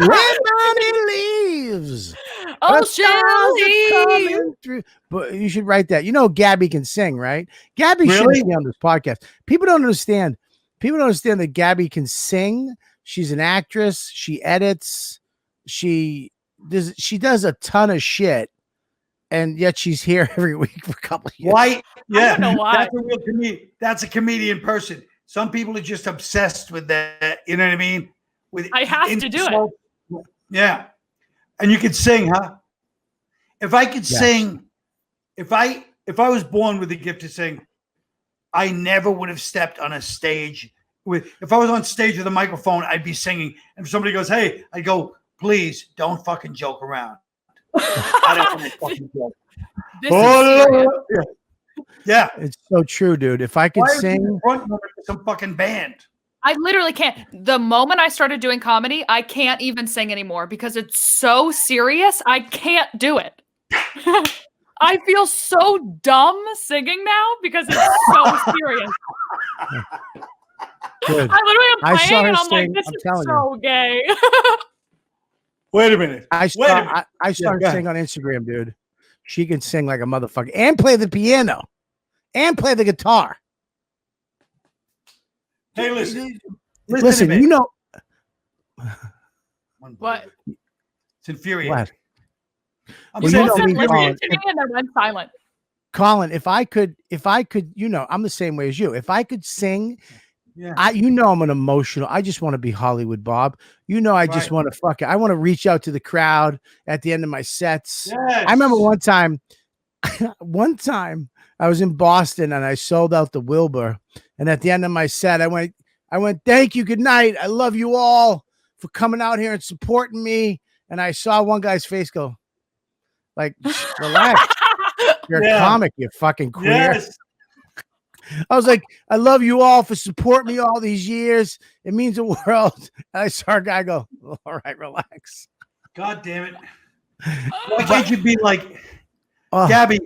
Bonnie leaves, Oh, the she'll stars are leave. coming through. But you should write that. You know, Gabby can sing, right? Gabby Really? should be on this podcast. People don't understand. People don't understand that Gabby can sing. She's an actress. She edits. She does a ton of shit, and yet she's here every week for a couple of years. Why? Yeah, know why. That's a real comedian. That's a comedian person. Some people are just obsessed with that. You know what I mean? With I have to do it. Yeah, and you could sing, huh? If I could sing, if I was born with the gift to sing, I never would have stepped on a stage. If I was on stage with a microphone, I'd be singing. And if somebody goes, "Hey," I go, "Please don't fucking joke around." I don't want to fucking joke. This is serious. Yeah. It's so true, dude. If I could Why are you sing, front runner for some fucking band? I literally can't. The moment I started doing comedy, I can't even sing anymore because it's so serious. I can't do it. I feel so dumb singing now because it's so serious. good. I literally am I saw playing her and I'm sing, like, this I'm is telling so gay. Wait a minute. I Wait a saw minute. I saw Yeah, her go ahead. sing on Instagram, dude. She can sing like a motherfucker and play the piano and play the guitar. Hey, listen. Listen, to me. you know What? It's infuriating. what? I'm Well, saying you know Both me, said Colin. listen to me and then went silent. Colin, if I could, you know, I'm the same way as you. If I could sing, Yeah. I'm an emotional. I just want to be Hollywood Bob. You know, I just Right. want to I want to reach out to the crowd at the end of my sets. Yes. I remember one time I was in Boston and I sold out the Wilbur. And at the end of my set, I went, thank you. Good night. I love you all for coming out here and supporting me. And I saw one guy's face go like, relax. You're a comic, you fucking queer. Yes. I was like, I love you all for supporting me all these years. It means the world. And I saw a guy go, all right, relax. God damn it. Why can't you be like, Oh, Gabby,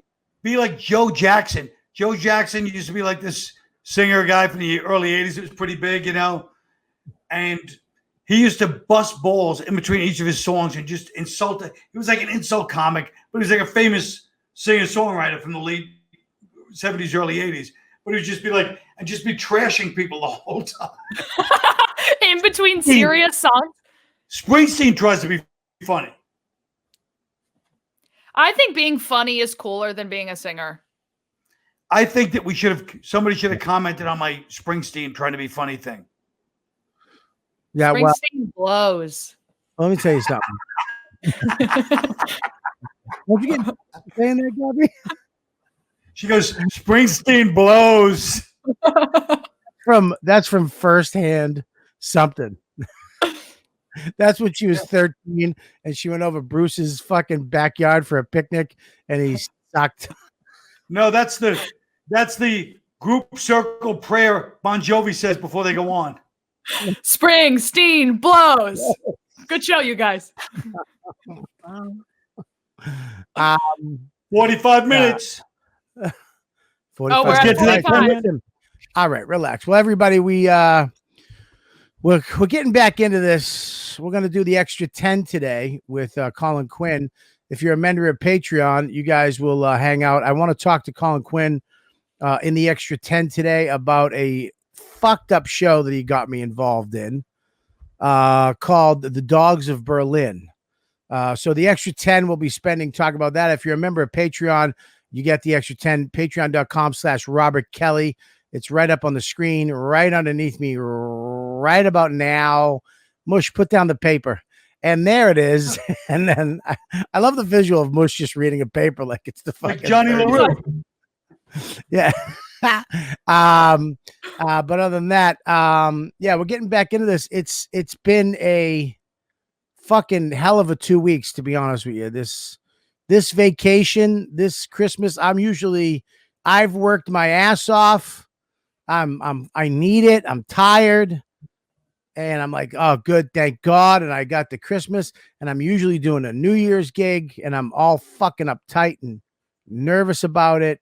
be like Joe Jackson? Joe Jackson used to be like this singer guy from the early 80s. It was pretty big, you know? And he used to bust balls in between each of his songs and just insult it. He was like an insult comic, but he was like a famous singer-songwriter from the late 70s, early 80s. But he would just be like, and just be trashing people the whole time. In between serious songs. Springsteen tries to be funny. I think being funny is cooler than being a singer. I think that somebody should have commented on my Springsteen trying to be funny thing. yeah. Well, Springsteen blows. let me tell you something. What'd you get saying there, Gabby? She goes, Springsteen blows. That's from firsthand something. That's when she was 13 and she went over Bruce's fucking backyard for a picnic and he sucked. No, that's the group circle prayer Bon Jovi says before they go on. Springsteen blows. Good show, you guys. 45 minutes. 45 we're at minutes. All right, 45. listen. All right, relax. Well, everybody, we're getting back into this. We're going to do the extra 10 today with Colin Quinn. If you're a member of Patreon, you guys will hang out. I want to talk to Colin Quinn in the Extra 10 today about a fucked up show that he got me involved in called The Dogs of Berlin. So the Extra 10 will be spending talking about that. If you're a member of Patreon, you get the Extra 10, patreon.com/Robert Kelly. It's right up on the screen, right underneath me, right about now. Mush, put down the paper. And there it is. And then I love the visual of Mush just reading a paper like it's the fucking Like Johnny LaRue. Yeah. But other than that, yeah, we're getting back into this. It's been a fucking hell of a 2 weeks, to be honest with you. This vacation, this Christmas, I've worked my ass off. I need it. I'm tired. And I'm like, oh, good, thank God. And I got the Christmas, and I'm usually doing a New Year's gig, and I'm all fucking uptight and nervous about it.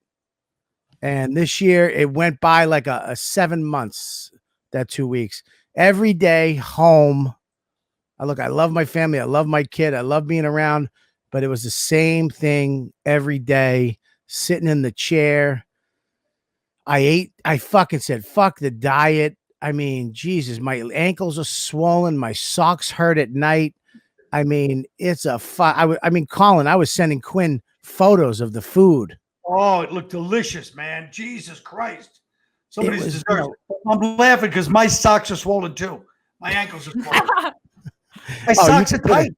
And this year it went by like a 7 months, that 2 weeks. Every day home. I love my family. I love my kid. I love being around, but it was the same thing every day, sitting in the chair. I fucking said, fuck the diet. I mean, Jesus, my ankles are swollen. My socks hurt at night. I mean, it's a Colin, I was sending Quinn photos of the food. Oh, it looked delicious, man. Jesus Christ. Somebody's was, dessert. I'm laughing because my socks are swollen too. My ankles are swollen. My socks are tight.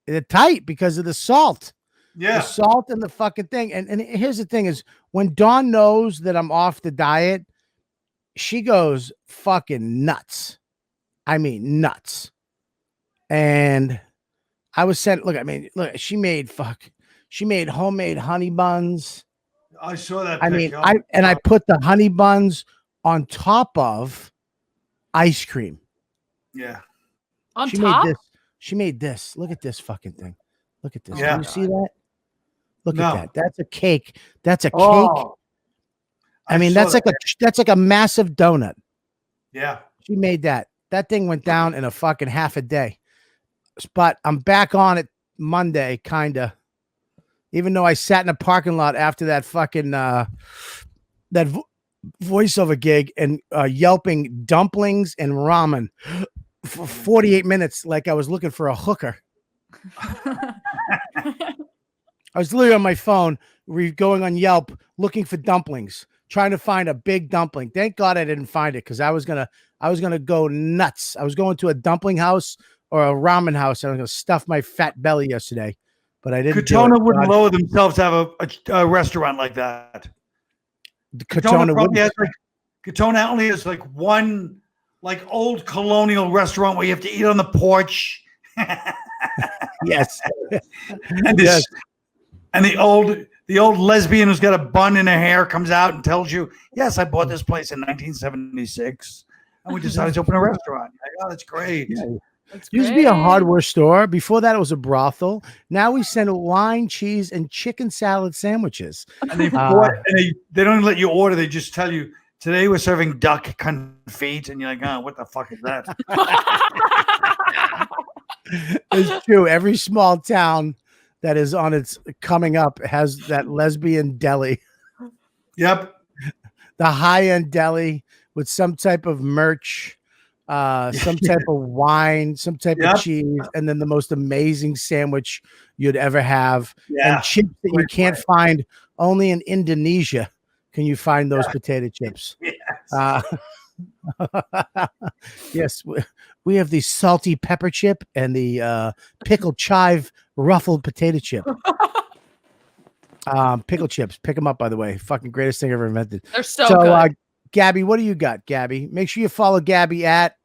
They're tight because of the salt. Yeah. The salt and the fucking thing. And here's the thing is, when Dawn knows that I'm off the diet, she goes fucking nuts. I mean, nuts. And I was sent, look, she made homemade honey buns. I saw that. I put the honey buns on top of ice cream. Yeah. She made this. Look at this fucking thing. Look at this. Yeah. Can you see that? Look No. at that. That's a cake. That's a cake. Oh, I mean, that's like a massive donut. Yeah. She made that. That thing went down in a fucking half a day. But I'm back on it Monday, kinda. Even though I sat in a parking lot after that fucking voiceover gig and yelping dumplings and ramen for 48 minutes, like I was looking for a hooker. I was literally on my phone, going on Yelp, looking for dumplings, trying to find a big dumpling. Thank God I didn't find it, because I was gonna go nuts. I was going to a dumpling house or a ramen house, and I was gonna stuff my fat belly yesterday, but I didn't. Katona wouldn't lower themselves to have a restaurant like that. Katona only has like one like old colonial restaurant where you have to eat on the porch. Yes. And Yes. And the old lesbian who's got a bun in her hair comes out and tells you, yes, I bought this place in 1976 and we decided to open a restaurant. Like, oh, that's great. Yeah. Used to be a hardware store. Before that, it was a brothel. Now we send wine, cheese, and chicken salad sandwiches. And they they don't let you order. They just tell you, today we're serving duck confit. And you're like, oh, what the fuck is that? It's true. Every small town that is on its coming up has that lesbian deli. Yep. The high-end deli with some type of merch, some type of wine, some type of cheese, and then the most amazing sandwich you'd ever have. Yeah. And chips that you can't find only in Indonesia. Can you find those potato chips? Yes. Yes, we have the salty pepper chip and the pickled chive ruffled potato chip. Pickle chips, pick them up, by the way. Fucking greatest thing ever invented. They're so good. Gabby, what do you got, Gabby? Make sure you follow Gabby at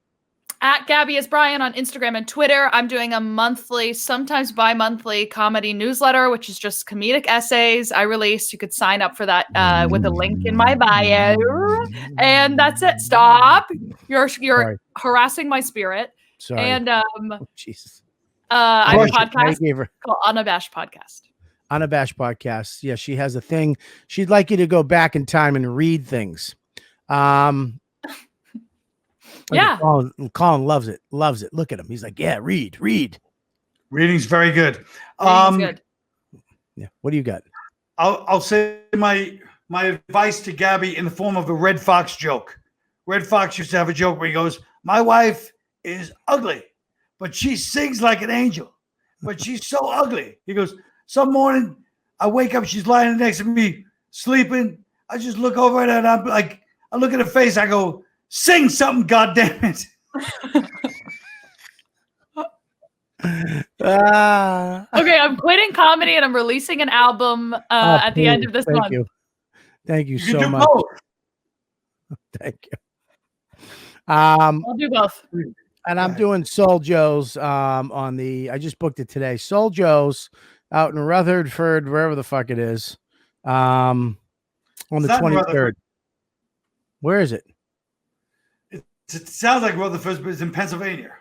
Gabby is Brian on Instagram and Twitter. I'm doing a monthly, sometimes bi-monthly comedy newsletter, which is just comedic essays I release. You could sign up for that with a link in my bio. And that's it. Stop. You're harassing my spirit. Sorry. And Jesus. I have a podcast called Unabashed Podcast. Unabashed Podcast. Yeah, she has a thing. She'd like you to go back in time and read things. Yeah. Colin loves it. Loves it. Look at him. He's like, yeah, read. Reading's very good. Reading's good. Yeah. What do you got? I'll say my my advice to Gabby in the form of a Red Fox joke. Red Fox used to have a joke where he goes, my wife is ugly, but she sings like an angel, but she's so ugly. He goes, some morning I wake up, she's lying next to me, sleeping. I just look over at her and I'm like, I look at her face, I go, sing something, goddammit. Okay, I'm quitting comedy and I'm releasing an album at the end of this month. Thank you You so can do much. both. Thank you. I'll do both. And I'm doing Soul Joe's on the, I just booked it today. Soul Joe's out in Rutherford, wherever the fuck it is. On the 23rd. Where is it? It sounds like Rutherford, but it's in Pennsylvania.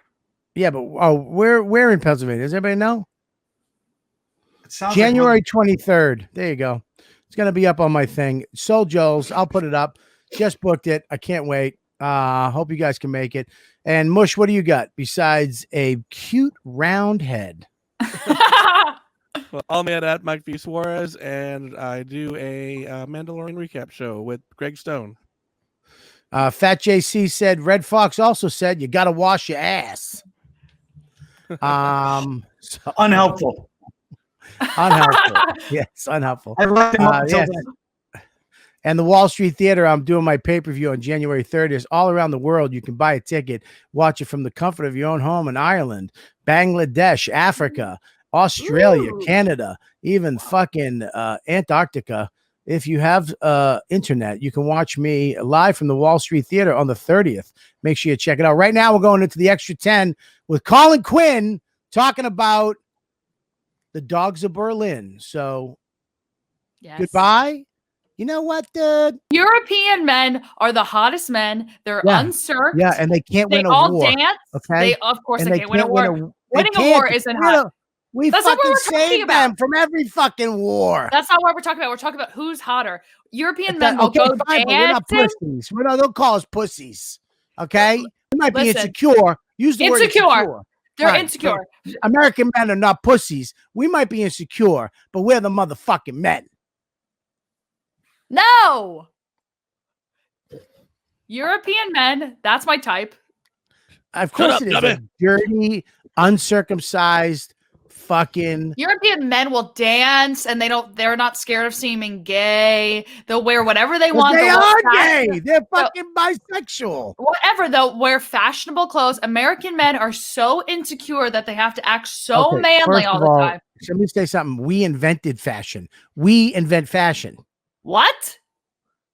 Yeah, but where in Pennsylvania? Does anybody know? It sounds January like 23rd. There you go. It's gonna be up on my thing. Soul Joe's. I'll put it up. Just booked it. I can't wait. Hope you guys can make it. And Mush, what do you got besides a cute round head? Well, I'm at Mike V. Suarez, and I do a Mandalorian recap show with Greg Stone. Fat JC said, Red Fox also said, you got to wash your ass. So, unhelpful. Unhelpful. Yes, unhelpful. I left him up until Yes. then. And the Wall Street Theater, I'm doing my pay-per-view on January 30th. All around the world, you can buy a ticket, watch it from the comfort of your own home in Ireland, Bangladesh, Africa, Australia, Canada, even fucking Antarctica. If you have internet, you can watch me live from the Wall Street Theater on the 30th. Make sure you check it out. Right now, we're going into the Extra 10 with Colin Quinn talking about the Dogs of Berlin. So, goodbye. You know what, dude? European men are the hottest men. They're uncirced. Yeah, and they can't win a all war. dance. Okay, They, of course, and they can't win a war. Winning a war isn't hot. We That's not what fucking we're talking saved about. them from every fucking war. That's not what we're talking about. We're talking about who's hotter. European men will go fine, but we're not dancing. pussies. They'll call us pussies. Okay, we might be Listen, insecure. Use the word insecure. They're Right, insecure. so American men are not pussies. We might be insecure, but we're the motherfucking men. No. European men, that's my type. Of course it is. A dirty, uncircumcised, fucking European men will dance and they're not scared of seeming gay. They'll wear whatever they want. They They'll are wear gay. They're fucking bisexual. Whatever, they'll wear fashionable clothes. American men are so insecure that they have to act so manly first all of the all, time. Let me say something. We invented fashion. We invent fashion. What?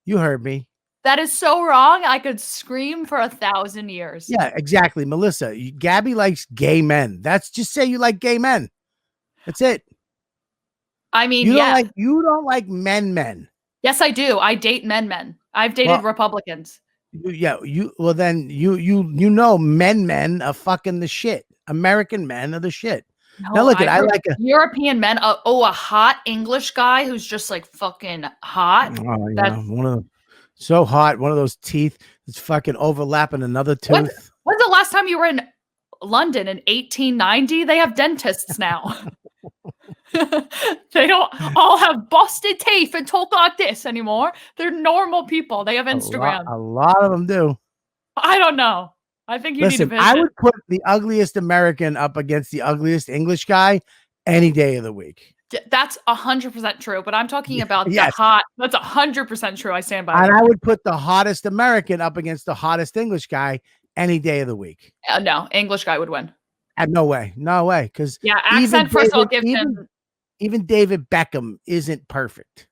You heard me. That is so wrong. I could scream for 1,000 years. Yeah, exactly. Melissa, Gabby likes gay men. That's just say you like gay men. That's it. I mean, you don't like men. Yes, I do. I date men. I've dated Republicans. Then you know men are fucking the shit. American men are the shit. No, now look at I like a European men. A hot English guy who's just like fucking hot. Oh, yeah. One of so hot. One of those teeth that's fucking overlapping another tooth. When's the last time you were in London in 1890? They have dentists now. They don't all have busted teeth and talk like this anymore. They're normal people. They have Instagram. A lot of them do. I don't know. I think you need to visit. I would put the ugliest American up against the ugliest English guy any day of the week. That's 100% true, but I'm talking about the hot. That's 100% true. I stand by And that. I would put the hottest American up against the hottest English guy any day of the week. No, English guy would win. No way. Because accent first. I'll give him. Even David Beckham isn't perfect.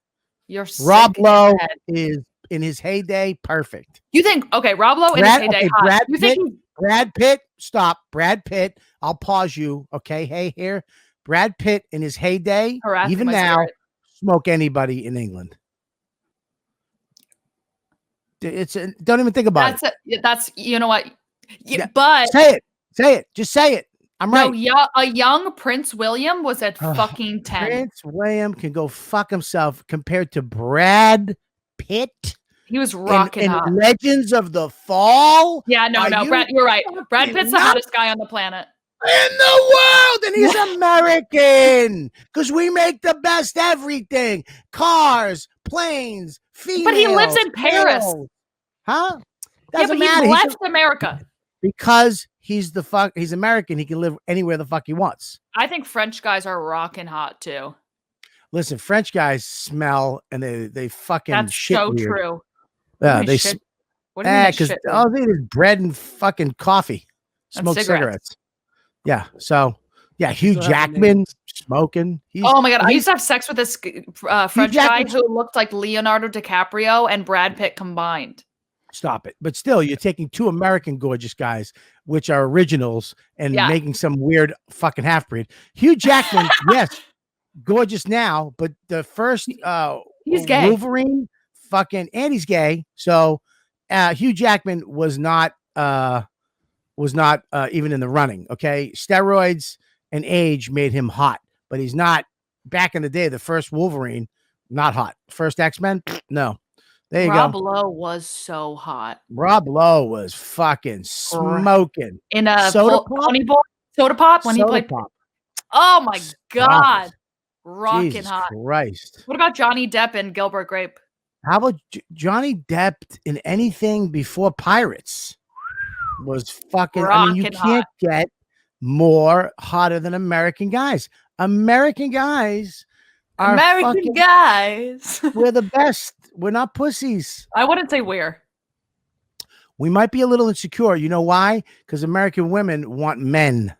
You're Rob Lowe is in his heyday perfect. You think Rob Lowe in his heyday hot? Brad Pitt. Stop, Brad Pitt. I'll pause you. Okay, hey here. Brad Pitt in his heyday, even now, smoke anybody in England. Don't even think about it. That's you know what? But say it. Just say it. I'm right. No, a young Prince William was at fucking 10. Prince William can go fuck himself compared to Brad Pitt. He was rocking hot. Legends of the Fall. Yeah, no, Brad, you're right. Brad Pitt's the hottest guy on the planet. in the world, and he's American because we make the best everything: cars, planes, females. But he lives in Paris. males. Huh? Yeah, Doesn't but matter. he left America. Because he's he's American. He can live anywhere the fuck he wants. I think French guys are rocking hot too. Listen, French guys smell and they fucking That's shit so weird. true. Yeah, they shit. What do you mean they because shit? all they eat is bread and fucking coffee, And smoke cigarettes. Yeah, so yeah, Hugh Still have Jackman smoking. Oh my god, I he's- used to have sex with this French guy Jackman's- who looked like Leonardo DiCaprio and Brad Pitt combined. Stop it. But still, you're taking two American gorgeous guys, which are originals, and Yeah. making some weird fucking half breed. Hugh Jackman, yes, gorgeous now, but the first He's gay. Wolverine, fucking, and he's gay. So Hugh Jackman was not even in the running. Okay, steroids and age made him hot, but he's not. Back in the day, the first Wolverine, not hot. First X-Men, no. There you Rob go. Lowe was so hot. Rob Lowe was fucking smoking. In a Soda pop? Pony Boy soda pop when Soda he played. pop. Oh my Stop god, it. rocking Jesus hot. Christ. What about Johnny Depp and Gilbert Grape? How about Johnny Depp in anything before Pirates? Was fucking. I mean, you Rockin' can't get more hotter than American guys. American guys are American fucking, guys. we're the best. We're not pussies. I wouldn't say we're. We might be a little insecure. You know why? Because American women want men.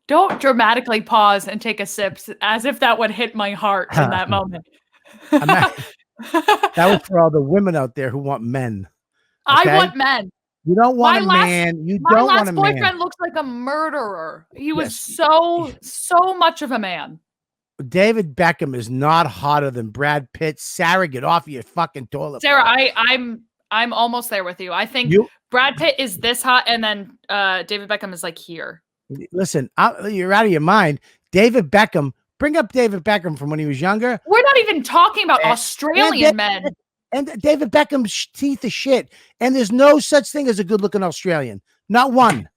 Don't dramatically pause and take a sip as if that would hit my heart in that moment. That was for all the women out there who want men. I okay? want men. You don't want My a last- man. You My don't want last a boyfriend man. looks like a murderer. He was Yes. so much of a man. David Beckham is not hotter than Brad Pitt. Sarah, get off your fucking toilet. Sarah, bowl. I'm almost there with you. I think You Brad Pitt is this hot, and then David Beckham is like here. listen. You're out of your mind. David Beckham. Bring up David Beckham from when he was younger. We're not even talking about And- Australian men. And David Beckham's teeth are shit. And there's no such thing as a good-looking Australian. Not one.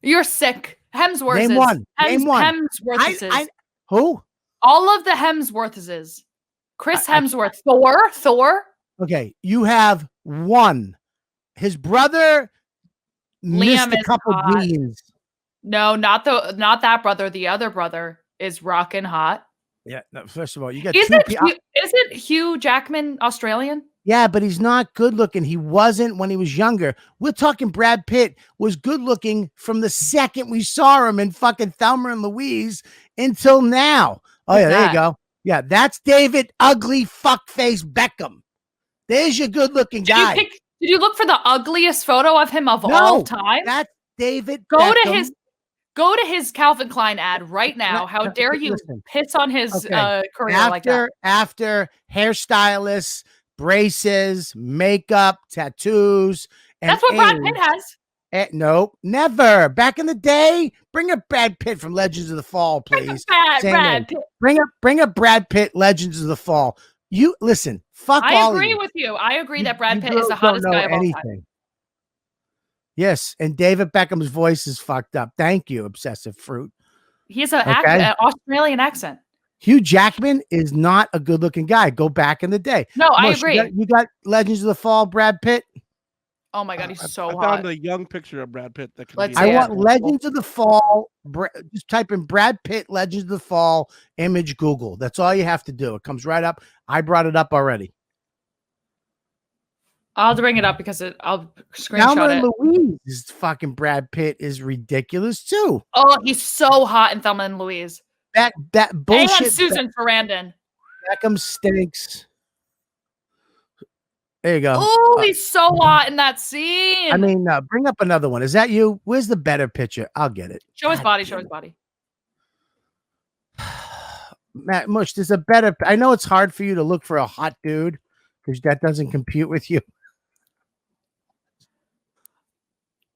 You're sick. Hemsworth. Name one. Name one. Hemsworth. Who? All of the Hemsworths. Chris I- Hemsworth. Thor. Okay, you have one. His brother missed Liam a is couple hot. genes. No, not that brother. The other brother is rocking hot. Yeah. No, first of all, you got Isn't Hugh Jackman Australian? Yeah, but he's not good looking. He wasn't when he was younger. We're talking Brad Pitt was good looking from the second we saw him in fucking Thelma and Louise until now. Oh, yeah, there you go. Yeah, that's David Ugly Fuckface Beckham. There's your good looking guy. Did you look for the ugliest photo of him of all time? That's David Go Beckham. to his Calvin Klein ad right now. How No, dare you listen. piss on his Okay. career like that? After hairstylists, braces, makeup, tattoos. And That's what Brad age. Pitt has. No, never. Back in the day, bring up Brad Pitt from Legends of the Fall, please. Same Brad name. Pitt. Bring up Brad Pitt, Legends of the Fall. You listen. Fuck all I agree of you. with you. I agree that You Brad Pitt is the girls don't hottest know guy of all time. anything. Yes, and David Beckham's voice is fucked up. Thank you, obsessive fruit. He has an Okay. Australian accent. Hugh Jackman is not a good-looking guy. Go back in the day. No, I Mush, agree. You got Legends of the Fall, Brad Pitt. Oh my god, he's so I hot. found a young picture of Brad Pitt that can Let's be see I it. want Legends of the Fall. Just type in Brad Pitt Legends of the Fall image Google. That's all you have to do. It comes right up. I brought it up already. I'll bring it up because I'll Thelma screenshot and it. Louise fucking Brad Pitt is ridiculous too. Oh, he's so hot in Thelma and Louise. That bullshit. And Susan Sarandon. Beckham stinks. There you go. Oh, he's so hot in that scene. I mean, bring up another one. Is that you? Where's the better picture? I'll get it. show his God body. damn Show it. his body. Matt Mush, there's a better. I know it's hard for you to look for a hot dude because that doesn't compute with you.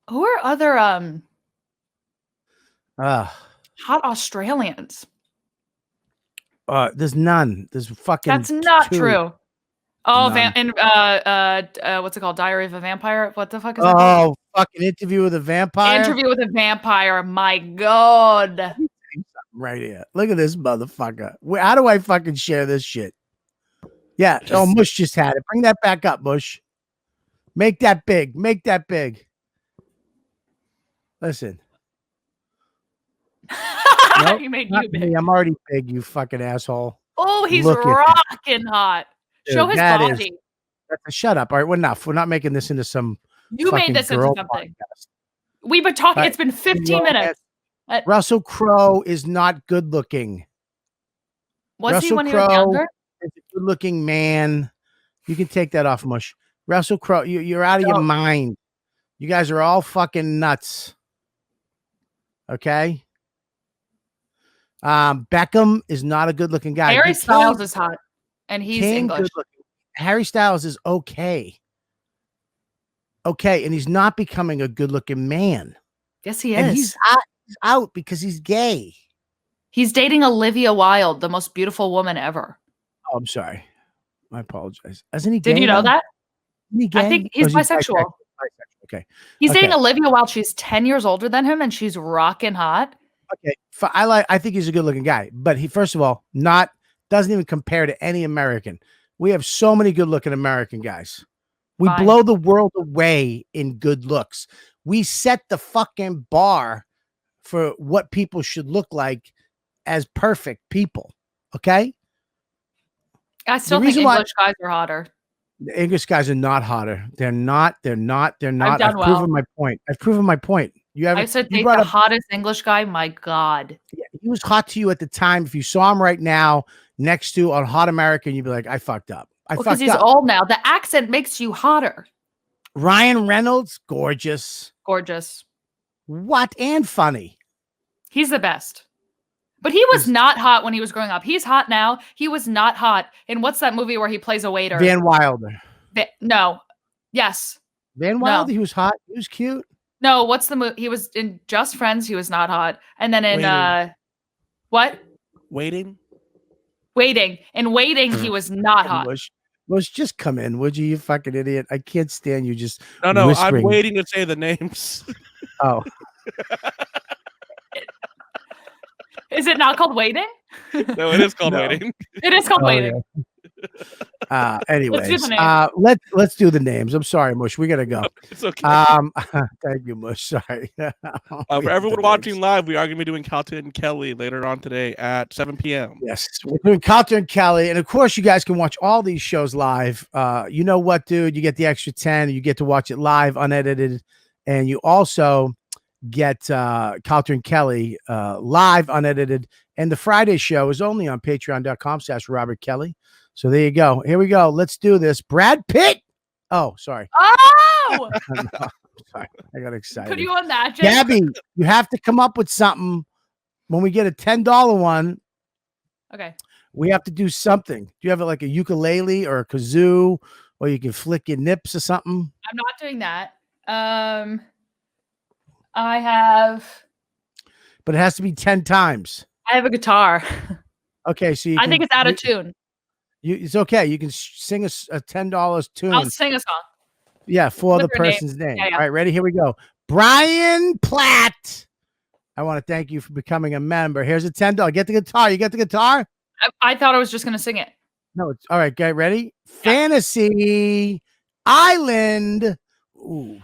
Who are other Uh, hot Australians? there's none. There's fucking. That's not two. true. Oh, None. and what's it called? Diary of a Vampire. What the fuck is that? called? Oh, fucking Interview with a Vampire. Interview with a Vampire. My God. Right here. Look at this motherfucker. How do I fucking share this shit? Yeah. Oh, Mush just had it. Bring that back up, Mush. Make that big. Make that big. Listen. Nope, He made not you me. big. I'm already big, you fucking asshole. Oh, he's Look at that. rocking hot. Dude, Show his that is- body. Shut up. All right, well, enough. We're not making this into some You fucking made this into girl something. podcast. We've been talking. Right. It's been 15 minutes. Russell Crowe is not good looking. Was he Russell when he was Crowe younger? is a good looking man. You can take that off, Mush. Russell Crowe, you're out of your mind. You guys are all fucking nuts. Okay. Beckham is not a good looking guy. Harry Styles is hot, and he's English. good-looking. Harry Styles is okay. Okay, and he's not becoming a good looking man. Yes, he And is. he's out because he's gay. He's dating Olivia Wilde, the most beautiful woman ever. Oh, I'm sorry. I apologize. Isn't he gay? Did you know now? that? Isn't he gay? I think Or he's is he bisexual. Bisexual. Okay. He's Okay. dating Olivia Wilde. She's 10 years older than him, and she's rocking hot. Okay. I think he's a good looking guy, but he, first of all, doesn't even compare to any American. We have so many good looking American guys. We Fine. blow the world away in good looks. We set the fucking bar for what people should look like as perfect people. Okay. I still think reason why- English guys are hotter. The English guys are not hotter. They're not. done I've well. proven my point. I've proven my point. You haven't. I said you date brought the up, hottest English guy. My God. yeah, he was hot to you at the time. If you saw him right now next to on Hot American, you'd be like, I fucked up. Because fucked he's up. old now. The accent makes you hotter. Ryan Reynolds, gorgeous. Gorgeous. What and funny. He's the best. But he was not hot when he was growing up. He's hot now. He was not hot. And what's that movie where he plays a waiter? Van Wilder. No. Yes. Van No. Wilder, he was hot. He was cute. No, what's the movie? He was in Just Friends. He was not hot. And then in Waiting. what? Waiting. Waiting. In Waiting, he was not hot. Was just come in, would you? You fucking idiot. I can't stand you just No, whispering. I'm waiting to say the names. Oh. Is it not called Waiting? No, it is called No. Waiting. It is called Oh, Waiting. Anyways, Let's do the names. let's do the names. I'm sorry, Mush. We gotta go. It's okay. Thank you, Mush. Sorry. For everyone watching live, we are going to be doing Calton and Kelly later on today at 7 p.m. Yes, we're doing Colin and Kelly, and of course, you guys can watch all these shows live. You know what, dude? You get the extra 10. You get to watch it live, unedited, and you also get Colin and Kelly live, unedited. And the Friday show is only on Patreon.com/Robert Kelly. So there you go. Here we go. Let's do this. Brad Pitt. Oh, sorry. Oh! No, sorry. I got excited. Could you imagine? Gabby, you have to come up with something when we get a $10 one. Okay. We have to do something. Do you have like a ukulele or a kazoo, or you can flick your nips or something? I'm not doing that. I have But it has to be 10 times. a guitar. Okay, so I think it's out of tune. It's okay. You can sing a $10 tune. I'll sing a song. Yeah, for With the her name. person's name. Yeah, yeah. All right, ready? Here we go. Brian Platt. I want to thank you for becoming a member. Here's a $10. Get the guitar. You get the guitar? I thought I was just going to sing it. No, it's all right. Get ready. Fantasy Island. Ooh.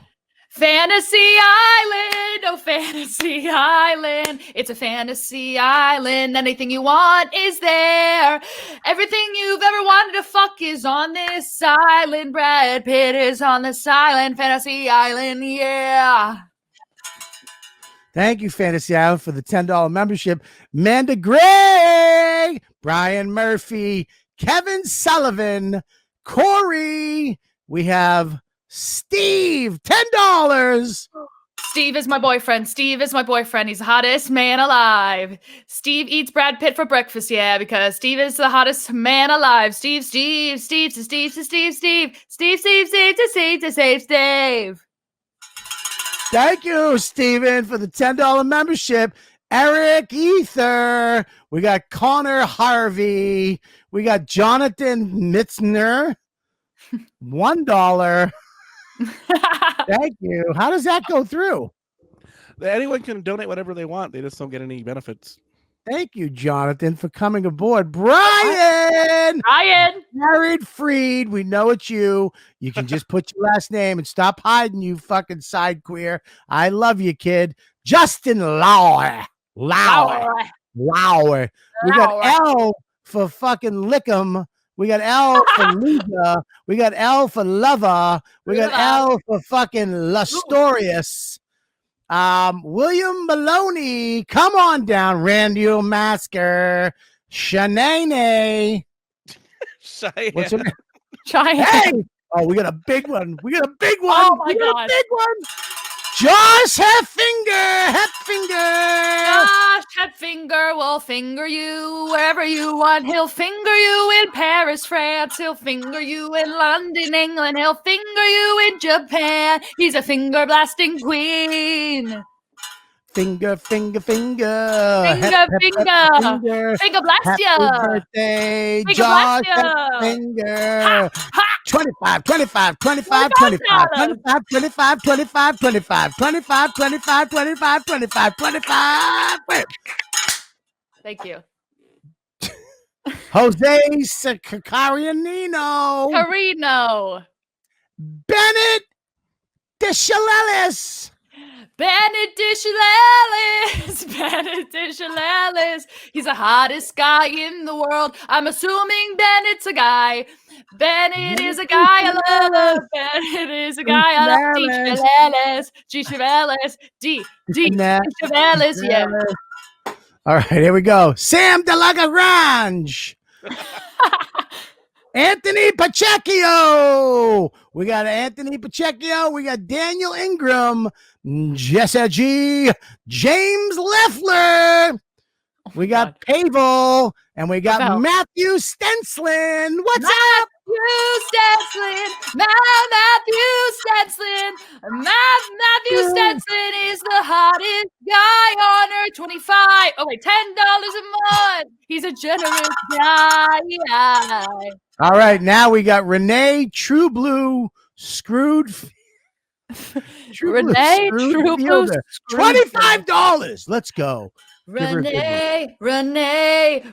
Fantasy Island, oh Fantasy Island. It's a fantasy island. Anything you want is there. Everything you've ever wanted to fuck is on this island. Brad Pitt is on this island. Fantasy Island, yeah. Thank you, Fantasy Island, for the $10 membership. Manda Gray, Brian Murphy, Kevin Sullivan, Corey. We have Steve, $10. Steve is my boyfriend. Steve is my boyfriend. He's the hottest man alive. Steve eats Brad Pitt for breakfast, yeah, because Steve is the hottest man alive. Steve. Thank you, Steven, for the $10 membership. Eric Ether. We got Connor Harvey. We got Jonathan Mitzner. $1. Thank you. How does that go through? Anyone can donate whatever they want. They just don't get any benefits. Thank you, Jonathan, for coming aboard. Brian! Ryan. Jared Freed, we know it's you. You can just put your last name and stop hiding, you fucking side queer. I love you, kid. Justin Lauer. We got L for fucking Lickum. We got L for Luga. We got L for Lover. We got L for fucking Lustorious. William Maloney, come on down. Randall Masker. Shanae. What's her name? Cheyenne. Hey! Oh, we got a big one. We got a big one. Oh my we got God. a big one. Josh Heffinger. Josh Hetfinger will finger you wherever you want. He'll finger you in Paris, France. He'll finger you in London, England. He'll finger you in Japan. He's a finger blasting queen. Finger. Finger, Hep, finger. Finger blast Happy ya. birthday, Finger Josh blast ya. Finger. Ha. 25. 25. Thank you. Jose Carianino. Carino. Bennett Deschalelis. Benedict. He's the hottest guy in the world. I'm assuming Bennett's a guy. Bennett is a guy I love. Bennett is a guy I love. G. Chavelis, yeah. All right, here we go. Sam de la Grange. Anthony Pacheco. We got Anthony Pacheco. We got Daniel Ingram. Jessa G. James Leffler. We got Pavel. And we got Pavel. Matthew Stenslin. What's up? Matthew Stenslin is the hottest guy on earth. 25. Oh wait, $10 a month. He's a generous guy. All right, now we got Renee True Blue Screwed. Renee True Blue Fielder. Screwed. $25. Let's go. Give her a good one. Renee.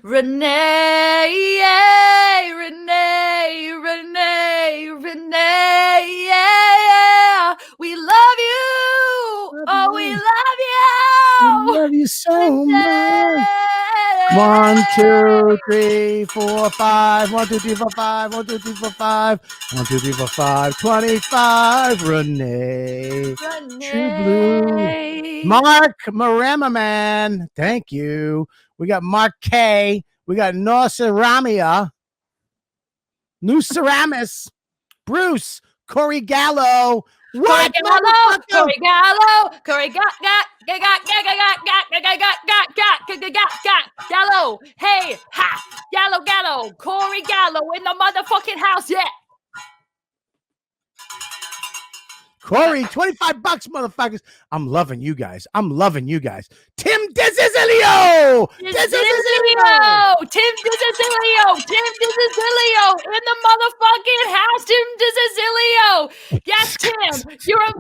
Yeah. We love you. Oh, we love you. I love you so much. 1, 2, 3, 4, 5. 1, 2, 3, 4, 5. 1, 2, 3, 4, 5. 1, 2, 3, 4, 5. 25. Renee. True Blue. Mark Maramaman. Thank you. We got Mark K. We got Noceramia. Nuseramis. Bruce. Corey Gallo. What? Corey Gallo. Gallo. Hey, ha. Gallo. Corey Gallo in the motherfucking house. Yeah. Corey, $25, motherfuckers. I'm loving you guys. Tim Dizizilio. Tim Dizizilio in the motherfucking house. Tim Dizizilio. Yes, Tim. You're a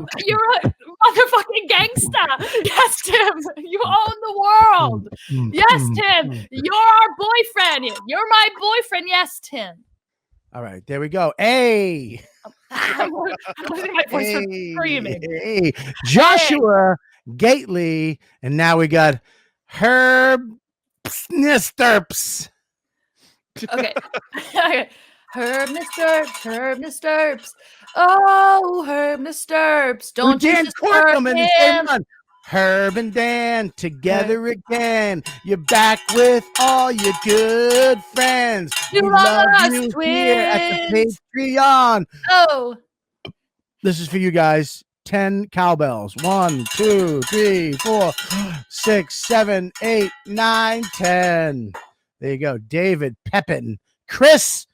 motherfucking gangster. Yes, Tim. You own the world. Yes, Tim. You're our boyfriend. You're my boyfriend. Yes, Tim. All right, there we go. Hey. I'm losing my voice from screaming. Hey. Joshua Gately. And now we got Herb Snisterps. Okay. Herb Nisterps. Oh, Herb Nisterps. Don't you Dan disturb Corkum in the same him. one. Herb and Dan together again. You're back with all your good friends. You We love us, you here at the Patreon. Oh. This is for you guys. 10 cowbells. 1, 2, 3, 4, 6, 7, 8, 9, 10. There you go. David Pepin, Chris,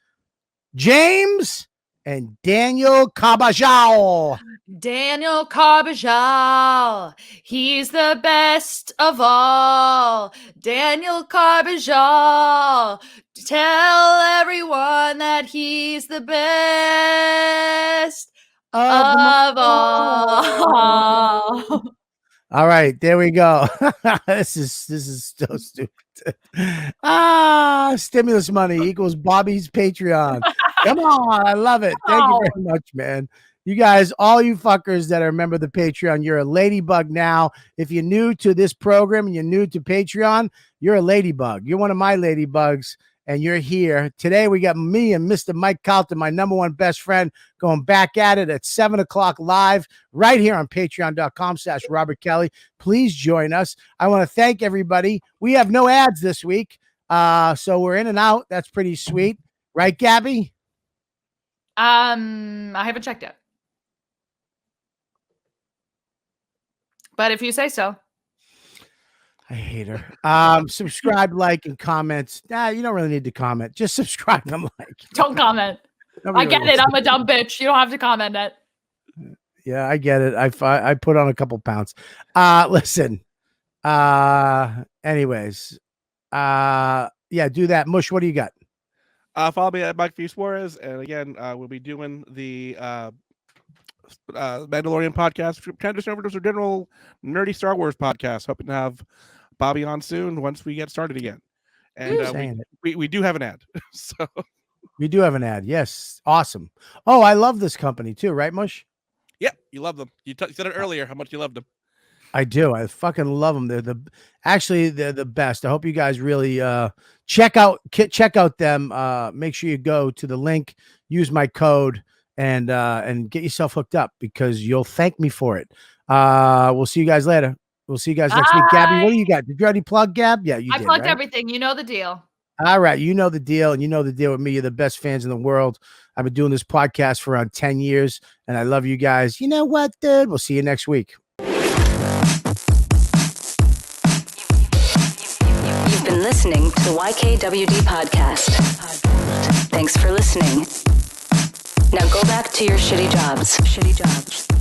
James, and Daniel Cabajal. Daniel Carbajal, he's the best of all. Daniel Carbajal, tell everyone that he's the best of all. All right, there we go. This is so stupid. Stimulus money equals Bobby's Patreon. Come on, I love it. Thank you very much, man. You guys, all you fuckers that are a member of the Patreon, you're a ladybug now. If you're new to this program and you're new to Patreon, you're a ladybug. You're one of my ladybugs, and you're here. Today, we got me and Mr. Mike Calton, my number one best friend, going back at it at 7 o'clock live right here on patreon.com/Robert Kelly. Please join us. I want to thank everybody. We have no ads this week, so we're in and out. That's pretty sweet. Right, Gabby? I haven't checked yet. But if you say so. I hate her. Subscribe, like, and comments. Nah, you don't really need to comment. Just subscribe and like. Don't comment. I get it. I'm a dumb bitch. You don't have to comment it. Yeah, I get it. I put on a couple pounds. Listen. Anyways. Yeah, do that. Mush, what do you got? Follow me at Mike V. Suarez. And again, we'll be doing the Mandalorian podcast. Transition over to our general nerdy Star Wars podcast. Hoping to have Bobby on soon once we get started again. And we do have an ad. So we do have an ad. Yes. Awesome. Oh, I love this company too, right, Mush? Yeah, you love them. You said it earlier how much you loved them. I do. I fucking love them. They're the best. I hope you guys really check out them. Make sure you go to the link, use my code, and get yourself hooked up because you'll thank me for it. We'll see you guys later. We'll see you guys next week. Gabby, what do you got? Did you already plug, Gab? Yeah, you did. I plugged right? everything. You know the deal. All right. You know the deal, and you know the deal with me. You're the best fans in the world. I've been doing this podcast for around 10 years, and I love you guys. You know what, dude? We'll see you next week. You've been listening to the YKWD podcast. Thanks for listening. Now go back to your shitty jobs.